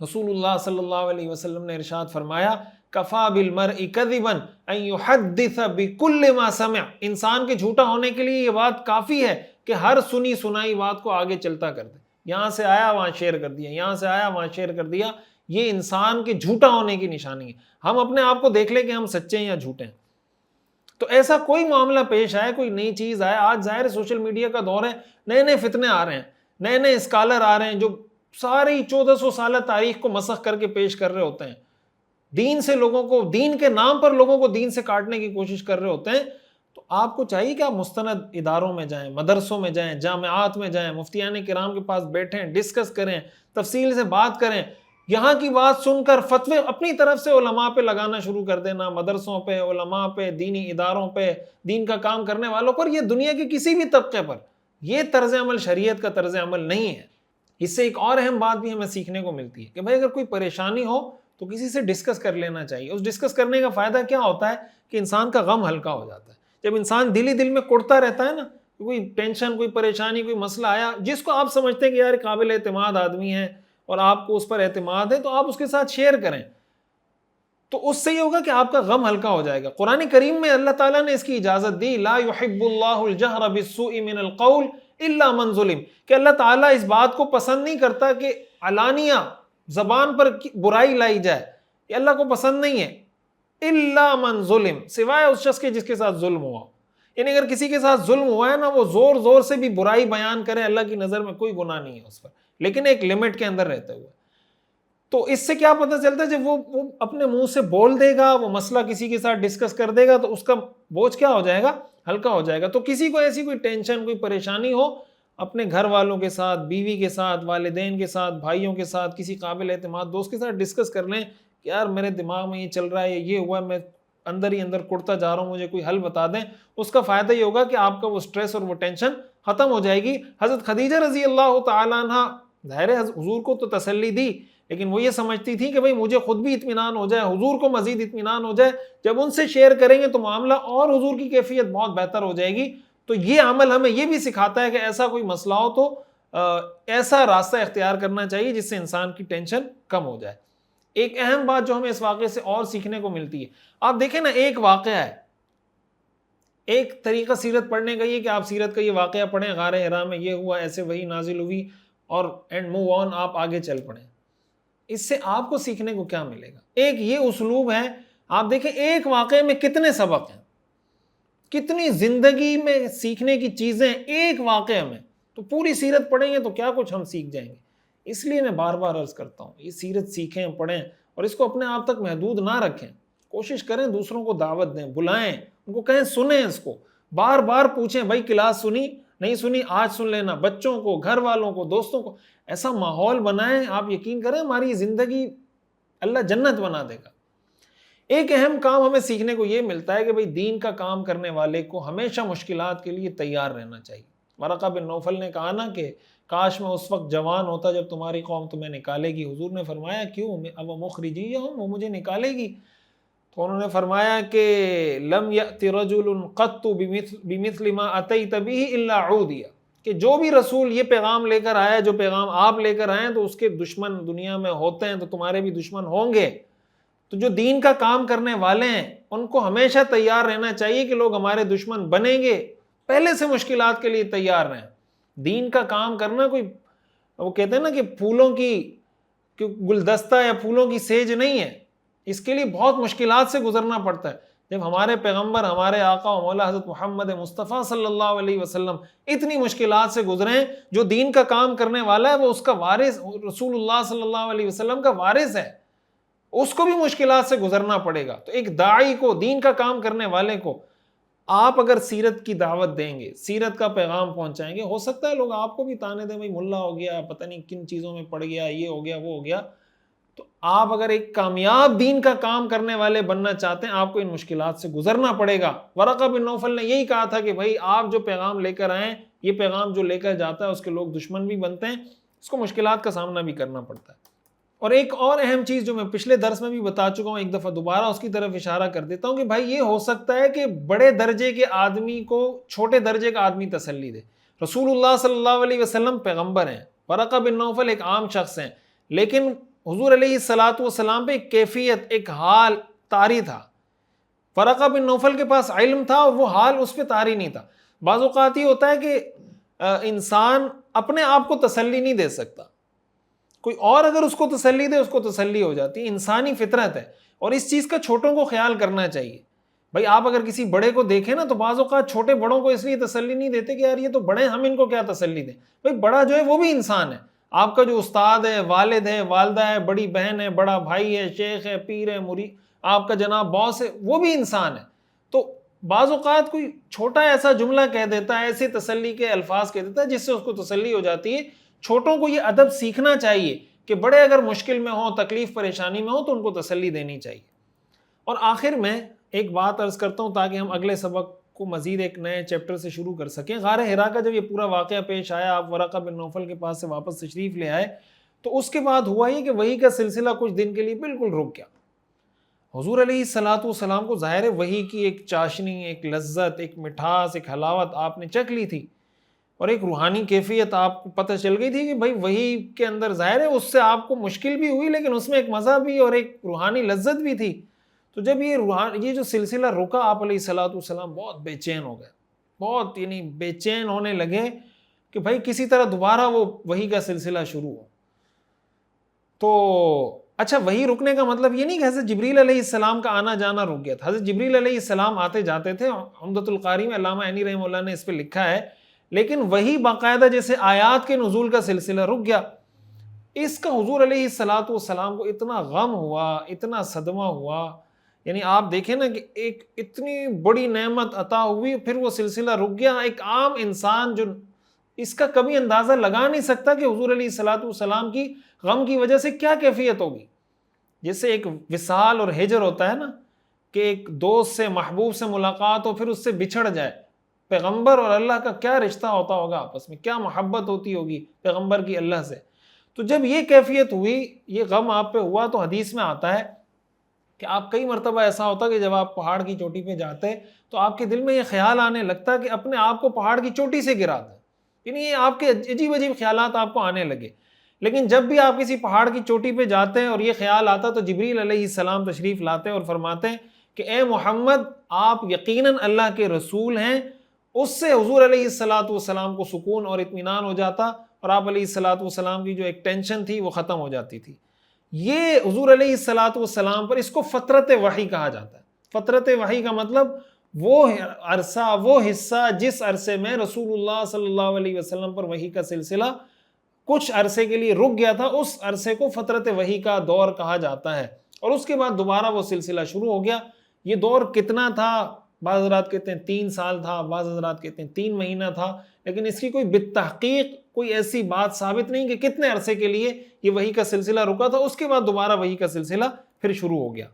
رسول اللہ صلی اللہ علیہ وسلم نے ارشاد فرمایا کفا بالمرء کذبا ان یحدث بکل ما سمع، انسان کے جھوٹا ہونے کے لیے یہ بات کافی ہے کہ ہر سنی سنائی بات کو آگے چلتا کر دے، یہاں سے آیا وہاں شیئر کر دیا، یہاں سے آیا وہاں شیئر کر دیا، یہ انسان کے جھوٹا ہونے کی نشانی ہے۔ ہم اپنے آپ کو دیکھ لیں کہ ہم سچے ہیں یا جھوٹے ہیں۔ تو ایسا کوئی معاملہ پیش آئے، کوئی نئی چیز آئے، آج ظاہر سوشل میڈیا کا دور ہے، نئے نئے فتنے آ رہے ہیں، نئے نئے اسکالر آ رہے ہیں جو ساری 1400 سالہ تاریخ کو مسخ کر کے پیش کر رہے ہوتے ہیں، دین سے لوگوں کو، دین کے نام پر لوگوں کو دین سے کاٹنے کی کوشش کر رہے ہوتے ہیں۔ تو آپ کو چاہیے کہ آپ مستند اداروں میں جائیں، مدرسوں میں جائیں، جامعات میں جائیں، مفتیان کرام کے پاس بیٹھیں، ڈسکس کریں، تفصیل سے بات کریں، یہاں کی بات سن کر فتوے اپنی طرف سے علماء پہ لگانا شروع کر دینا، مدرسوں پہ، علماء پہ، دینی اداروں پہ، دین کا کام کرنے والوں پر، یہ دنیا کے کسی بھی طبقے پر یہ طرز عمل شریعت کا طرز عمل نہیں ہے۔ اس سے ایک اور اہم بات بھی ہمیں سیکھنے کو ملتی ہے کہ بھائی اگر کوئی پریشانی ہو تو کسی سے ڈسکس کر لینا چاہیے۔ اس ڈسکس کرنے کا فائدہ کیا ہوتا ہے کہ انسان کا غم ہلکا ہو جاتا ہے۔ جب انسان دل ہی دل میں کڑتا رہتا ہے نا، کوئی ٹینشن، کوئی پریشانی، کوئی مسئلہ آیا جس کو آپ سمجھتے ہیں کہ یار قابل اعتماد آدمی ہے اور آپ کو اس پر اعتماد ہے، تو آپ اس کے ساتھ شیئر کریں، تو اس سے یہ ہوگا کہ آپ کا غم ہلکا ہو جائے گا۔ قرآن کریم میں اللہ تعالیٰ نے اس کی اجازت دی، لا يحب اللہ الجہر بالسوء من القول الا من ظلم، کہ اللہ تعالیٰ اس بات کو پسند نہیں کرتا کہ علانیہ زبان پر برائی لائی جائے، یہ اللہ کو پسند نہیں ہے، الا من ظلم، سوائے اس شخص کے جس کے ساتھ ظلم ہوا۔ یعنی اگر کسی کے ساتھ ظلم ہوا ہے نا، وہ زور زور سے بھی برائی بیان کرے، اللہ کی نظر میں کوئی گناہ نہیں ہے اس پر، لیکن ایک لمٹ کے اندر رہتے ہوئے۔ تو اس سے کیا پتہ چلتا ہے، جب وہ اپنے منہ سے بول دے گا، وہ مسئلہ کسی کے ساتھ ڈسکس کر دے گا، تو اس کا بوجھ کیا ہو جائے گا، ہلکا ہو جائے گا۔ تو کسی کو ایسی کوئی ٹینشن، کوئی پریشانی ہو، اپنے گھر والوں کے ساتھ، بیوی کے ساتھ، والدین کے ساتھ، بھائیوں کے ساتھ، کسی قابل اعتماد دوست کے ساتھ ڈسکس کر لیں کہ یار میرے دماغ میں یہ چل رہا ہے، یہ ہوا ہے، میں اندر ہی اندر کڑتا جا رہا ہوں، مجھے کوئی حل بتا دیں۔ اس کا فائدہ یہ ہوگا کہ آپ کا وہ سٹریس اور وہ ٹینشن ختم ہو جائے گی۔ حضرت خدیجہ رضی اللہ تعالیٰ عنہ ظاہر حضور کو تو تسلی دی، لیکن وہ یہ سمجھتی تھی کہ بھئی مجھے خود بھی اطمینان ہو جائے، حضور کو مزید اطمینان ہو جائے، جب ان سے شیئر کریں گے تو معاملہ اور حضور کی کیفیت بہت بہتر ہو جائے گی۔ تو یہ عمل ہمیں یہ بھی سکھاتا ہے کہ ایسا کوئی مسئلہ ہو تو ایسا راستہ اختیار کرنا چاہیے جس سے انسان کی ٹینشن کم ہو جائے۔ ایک اہم بات جو ہمیں اس واقعے سے اور سیکھنے کو ملتی ہے، آپ دیکھیں نا، ایک واقعہ ہے، ایک طریقہ سیرت پڑھنے کا یہ کہ آپ سیرت کا یہ واقعہ پڑھیں، غار حرا میں یہ ہوا، ایسے وہی نازل ہوئی، اور اینڈ موو آن، آپ آگے چل پڑیں۔ اس سے آپ کو سیکھنے کو کیا ملے گا؟ ایک یہ اسلوب ہے، آپ دیکھیں ایک واقعے میں کتنے سبق ہیں، کتنی زندگی میں سیکھنے کی چیزیں ایک واقعے میں، تو پوری سیرت پڑھیں گے تو کیا کچھ ہم سیکھ جائیں گے۔ اس لیے میں بار بار عرض کرتا ہوں، یہ سیرت سیکھیں، پڑھیں، اور اس کو اپنے آپ تک محدود نہ رکھیں، کوشش کریں دوسروں کو دعوت دیں، بلائیں، ان کو کہیں سنیں، اس کو بار بار پوچھیں، بھائی کلاس سنی نہیں سنی، آج سن لینا، بچوں کو، گھر والوں کو، دوستوں کو، ایسا ماحول بنائیں، آپ یقین کریں ہماری زندگی اللہ جنت بنا دے گا۔ ایک اہم کام ہمیں سیکھنے کو یہ ملتا ہے کہ بھئی دین کا کام کرنے والے کو ہمیشہ مشکلات کے لیے تیار رہنا چاہیے۔ ورقہ بن نوفل نے کہا نا کہ کاش میں اس وقت جوان ہوتا جب تمہاری قوم تمہیں نکالے گی۔ حضور نے فرمایا کیوں، اب مخرجیہم، وہ مجھے نکالے گی؟ تو انہوں نے فرمایا کہ لم یأت رجل قط بمثل ما اتیت به الا عودی، کہ جو بھی رسول یہ پیغام لے کر آیا، جو پیغام آپ لے کر آئے، تو اس کے دشمن دنیا میں ہوتے ہیں، تو تمہارے بھی دشمن ہوں گے۔ تو جو دین کا کام کرنے والے ہیں ان کو ہمیشہ تیار رہنا چاہیے کہ لوگ ہمارے دشمن بنیں گے، پہلے سے مشکلات کے لیے تیار رہیں۔ دین کا کام کرنا کوئی، وہ کہتے ہیں نا کہ پھولوں کی گلدستہ یا پھولوں کی سیج نہیں ہے، اس کے لیے بہت مشکلات سے گزرنا پڑتا ہے۔ جب ہمارے پیغمبر، ہمارے آقا و مولا حضرت محمد مصطفیٰ صلی اللہ علیہ وسلم اتنی مشکلات سے گزریں، جو دین کا کام کرنے والا ہے وہ اس کا وارث، رسول اللہ صلی اللہ علیہ وسلم کا وارث ہے، اس کو بھی مشکلات سے گزرنا پڑے گا۔ تو ایک داعی کو، دین کا کام کرنے والے کو آپ اگر سیرت کی دعوت دیں گے، سیرت کا پیغام پہنچائیں گے، ہو سکتا ہے لوگ آپ کو بھی تانے دیں، بھائی ملا ہو گیا، پتہ نہیں کن چیزوں میں پڑ گیا، یہ ہو گیا، وہ ہو گیا۔ تو آپ اگر ایک کامیاب دین کا کام کرنے والے بننا چاہتے ہیں، آپ کو ان مشکلات سے گزرنا پڑے گا۔ ورقہ بن نوفل نے یہی کہا تھا کہ بھائی آپ جو پیغام لے کر آئیں، یہ پیغام جو لے کر جاتا ہے اس کے لوگ دشمن بھی بنتے ہیں، اس کو مشکلات کا سامنا بھی کرنا پڑتا ہے۔ اور ایک اور اہم چیز جو میں پچھلے درس میں بھی بتا چکا ہوں، ایک دفعہ دوبارہ اس کی طرف اشارہ کر دیتا ہوں کہ بھائی یہ ہو سکتا ہے کہ بڑے درجے کے آدمی کو چھوٹے درجے کا آدمی تسلی دے۔ رسول اللہ صلی اللہ علیہ وسلم پیغمبر ہیں، ورقہ بن نوفل ایک عام شخص ہیں، لیکن حضور علیہ الصلوۃ والسلام پہ ایک کیفیت، ایک حال طاری تھا. ورقہ بن نوفل کے پاس علم تھا اور وہ حال اس پہ طاری نہیں تھا. بعض اوقات یہ ہوتا ہے کہ انسان اپنے آپ کو تسلی نہیں دے سکتا، کوئی اور اگر اس کو تسلی دے اس کو تسلی ہو جاتی ہے. انسانی فطرت ہے، اور اس چیز کا چھوٹوں کو خیال کرنا چاہیے. بھائی آپ اگر کسی بڑے کو دیکھیں نا تو بعض اوقات چھوٹے بڑوں کو اس لیے تسلی نہیں دیتے کہ یار یہ تو بڑے ہیں، ہم ان کو کیا تسلی دیں. بھائی بڑا جو ہے وہ بھی انسان ہے. آپ کا جو استاد ہے، والد ہے، والدہ ہے، بڑی بہن ہے، بڑا بھائی ہے، شیخ ہے، پیر ہے، مرید، آپ کا جناب باس ہے، وہ بھی انسان ہے. تو بعض اوقات کوئی چھوٹا ایسا جملہ کہہ دیتا ہے، ایسے تسلی کے الفاظ کہہ دیتا ہے جس سے اس کو تسلی ہو جاتی ہے. چھوٹوں کو یہ ادب سیکھنا چاہیے کہ بڑے اگر مشکل میں ہوں، تکلیف پریشانی میں ہوں تو ان کو تسلی دینی چاہیے. اور آخر میں ایک بات عرض کرتا ہوں تاکہ ہم اگلے سبق کو مزید ایک نئے چیپٹر سے شروع کر سکیں. غار حرا کا جب یہ پورا واقعہ پیش آیا، آپ ورقہ بن نوفل کے پاس سے واپس تشریف لے آئے، تو اس کے بعد ہوا یہ کہ وحی کا سلسلہ کچھ دن کے لیے بالکل رک گیا. حضور علیہ الصلوۃ والسلام کو ظاہر ہے وحی کی ایک چاشنی، ایک لذت، ایک مٹھاس، ایک حلاوت آپ نے چکھ لی تھی، اور ایک روحانی کیفیت آپ کو پتہ چل گئی تھی کہ بھائی وحی کے اندر ظاہر ہے اس سے آپ کو مشکل بھی ہوئی لیکن اس میں ایک مزہ بھی اور ایک روحانی لذت بھی تھی. تو جب یہ جو سلسلہ رکا، آپ علیہ الصلوۃ والسلام بہت بے چین ہو گئے، بہت بے چین ہونے لگے کہ بھائی کسی طرح دوبارہ وہ وحی کا سلسلہ شروع ہو. تو اچھا، وحی رکنے کا مطلب یہ نہیں کہ حضرت جبریل علیہ السلام کا آنا جانا رک گیا تھا. حضرت جبریل علیہ السلام آتے جاتے تھے. عمدۃ القاری میں علامہ عینی رحمہ اللہ نے اس پہ لکھا ہے، لیکن وہی باقاعدہ جیسے آیات کے نزول کا سلسلہ رک گیا. اس کا حضور علیہ الصلوۃ والسلام کو اتنا غم ہوا، اتنا صدمہ ہوا. یعنی آپ دیکھیں نا کہ ایک اتنی بڑی نعمت عطا ہوئی، پھر وہ سلسلہ رک گیا. ایک عام انسان جو اس کا کبھی اندازہ لگا نہیں سکتا کہ حضور علیہ الصلوۃ والسلام کی غم کی وجہ سے کیا کیفیت ہوگی. جیسے ایک وصال اور ہجر ہوتا ہے نا، کہ ایک دوست سے، محبوب سے ملاقات ہو پھر اس سے بچھڑ جائے. پیغمبر اور اللہ کا کیا رشتہ ہوتا ہوگا آپس میں، کیا محبت ہوتی ہوگی پیغمبر کی اللہ سے. تو جب یہ کیفیت ہوئی، یہ غم آپ پہ ہوا، تو حدیث میں آتا ہے کہ آپ کئی مرتبہ ایسا ہوتا کہ جب آپ پہاڑ کی چوٹی پہ جاتے تو آپ کے دل میں یہ خیال آنے لگتا کہ اپنے آپ کو پہاڑ کی چوٹی سے گرا دیں. یعنی یہ آپ کے عجیب عجیب خیالات آپ کو آنے لگے. لیکن جب بھی آپ کسی پہاڑ کی چوٹی پہ جاتے ہیں اور یہ خیال آتا تو جبریل علیہ السلام تشریف لاتے اور فرماتے ہیں کہ اے محمد، آپ یقیناً اللہ کے رسول ہیں. اس سے حضور علیہ الصلوۃ والسلام کو سکون اور اطمینان ہو جاتا، اور آپ علیہ الصلوۃ والسلام کی جو ایک ٹینشن تھی وہ ختم ہو جاتی تھی. یہ حضور علیہ الصلوۃ والسلام پر، اس کو فترت وحی کہا جاتا ہے. فترت وحی کا مطلب وہ عرصہ، وہ حصہ جس عرصے میں رسول اللہ صلی اللہ علیہ وسلم پر وحی کا سلسلہ کچھ عرصے کے لیے رک گیا تھا، اس عرصے کو فترت وحی کا دور کہا جاتا ہے. اور اس کے بعد دوبارہ وہ سلسلہ شروع ہو گیا. یہ دور کتنا تھا؟ بعض حضرات کہتے ہیں 3 سال تھا، بعض حضرات کہتے ہیں 3 مہینہ تھا، لیکن اس کی کوئی بالتحقیق کوئی ایسی بات ثابت نہیں کہ کتنے عرصے کے لیے یہ وحی کا سلسلہ رکا تھا. اس کے بعد دوبارہ وحی کا سلسلہ پھر شروع ہو گیا.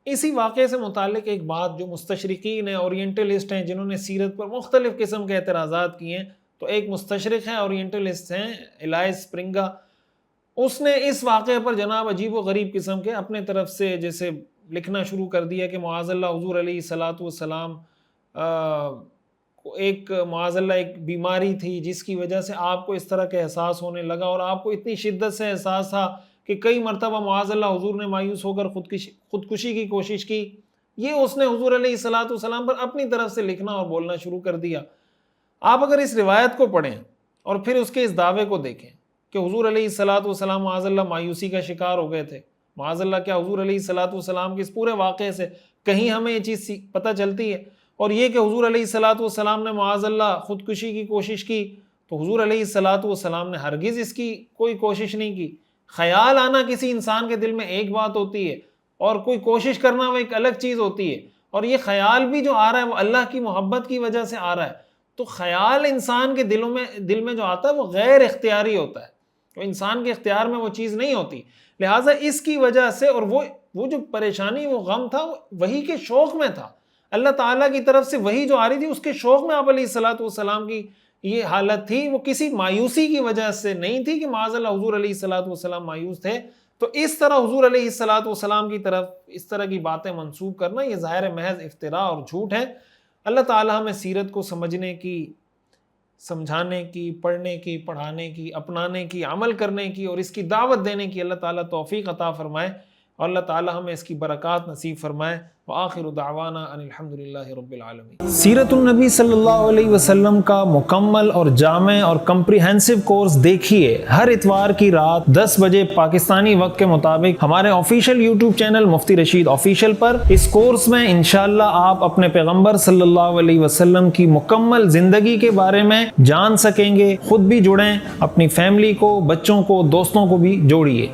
اسی واقعے سے متعلق ایک بات جو مستشرقین ہیں، اورینٹلسٹ ہیں، جنہوں نے سیرت پر مختلف قسم کے اعتراضات کیے ہیں، تو ایک مستشرق ہیں، اورینٹلسٹ ہیں، الائس سپرنگا. اس نے اس واقعے پر جناب عجیب و غریب قسم کے اپنے طرف سے جیسے لکھنا شروع کر دیا کہ معاذ اللہ حضور علیہ الصلوۃ والسلام ایک معاذ اللہ ایک بیماری تھی جس کی وجہ سے آپ کو اس طرح کا احساس ہونے لگا، اور آپ کو اتنی شدت سے احساس تھا کہ کئی مرتبہ معاذ اللہ حضور نے مایوس ہو کر خودکشی کی کوشش کی. یہ اس نے حضور علیہ الصلوۃ والسلام پر اپنی طرف سے لکھنا اور بولنا شروع کر دیا. آپ اگر اس روایت کو پڑھیں اور پھر اس کے اس دعوے کو دیکھیں کہ حضور علیہ الصلوۃ والسلام معاذ اللہ مایوسی کا شکار ہو گئے تھے، معاذ اللہ کیا حضور علیہ الصلوۃ والسلام کے اس پورے واقعے سے کہیں ہمیں یہ چیز پتہ چلتی ہے؟ اور یہ کہ حضور علیہ الصلوۃ والسلام نے معاذ اللہ خودکشی کی کوشش کی، تو حضور علیہ الصلوۃ والسلام نے ہرگز اس کی کوئی کوشش نہیں کی. خیال آنا کسی انسان کے دل میں ایک بات ہوتی ہے اور کوئی کوشش کرنا وہ ایک الگ چیز ہوتی ہے. اور یہ خیال بھی جو آ رہا ہے وہ اللہ کی محبت کی وجہ سے آ رہا ہے. تو خیال انسان کے دل میں جو آتا ہے وہ غیر اختیاری ہوتا ہے، تو انسان کے اختیار میں وہ چیز نہیں ہوتی. لہٰذا اس کی وجہ سے، اور وہ جو پریشانی، وہ غم تھا، وہ وحی کے شوق میں تھا. اللہ تعالیٰ کی طرف سے وحی جو آ رہی تھی اس کے شوق میں آپ علیہ الصلوۃ والسلام کی یہ حالت تھی. وہ کسی مایوسی کی وجہ سے نہیں تھی کہ معاذ اللہ حضور علیہ الصلوۃ والسلام مایوس تھے. تو اس طرح حضور علیہ الصلوۃ والسلام کی طرف اس طرح کی باتیں منسوب کرنا یہ ظاہر محض افتراء اور جھوٹ ہے. اللہ تعالیٰ ہمیں سیرت کو سمجھنے کی سمجھانے کی، پڑھنے کی، پڑھانے کی، اپنانے کی، عمل کرنے کی اور اس کی دعوت دینے کی اللہ تعالیٰ توفیق عطا فرمائے اور اللہ تعالیٰ ہمیں اس کی برکات نصیب فرمائے۔ وآخر دعوانا ان الحمدللہ رب العالمین۔ سیرت النبی صلی اللہ علیہ وسلم کا مکمل اور جامع اور کمپریہنسو کورس دیکھیے ہر اتوار کی رات 10 بجے پاکستانی وقت کے مطابق ہمارے آفیشیل یوٹیوب چینل مفتی رشید آفیشیل پر۔ اس کورس میں انشاءاللہ آپ اپنے پیغمبر صلی اللہ علیہ وسلم کی مکمل زندگی کے بارے میں جان سکیں گے۔ خود بھی جڑیں، اپنی فیملی کو، بچوں کو، دوستوں کو بھی جوڑیے۔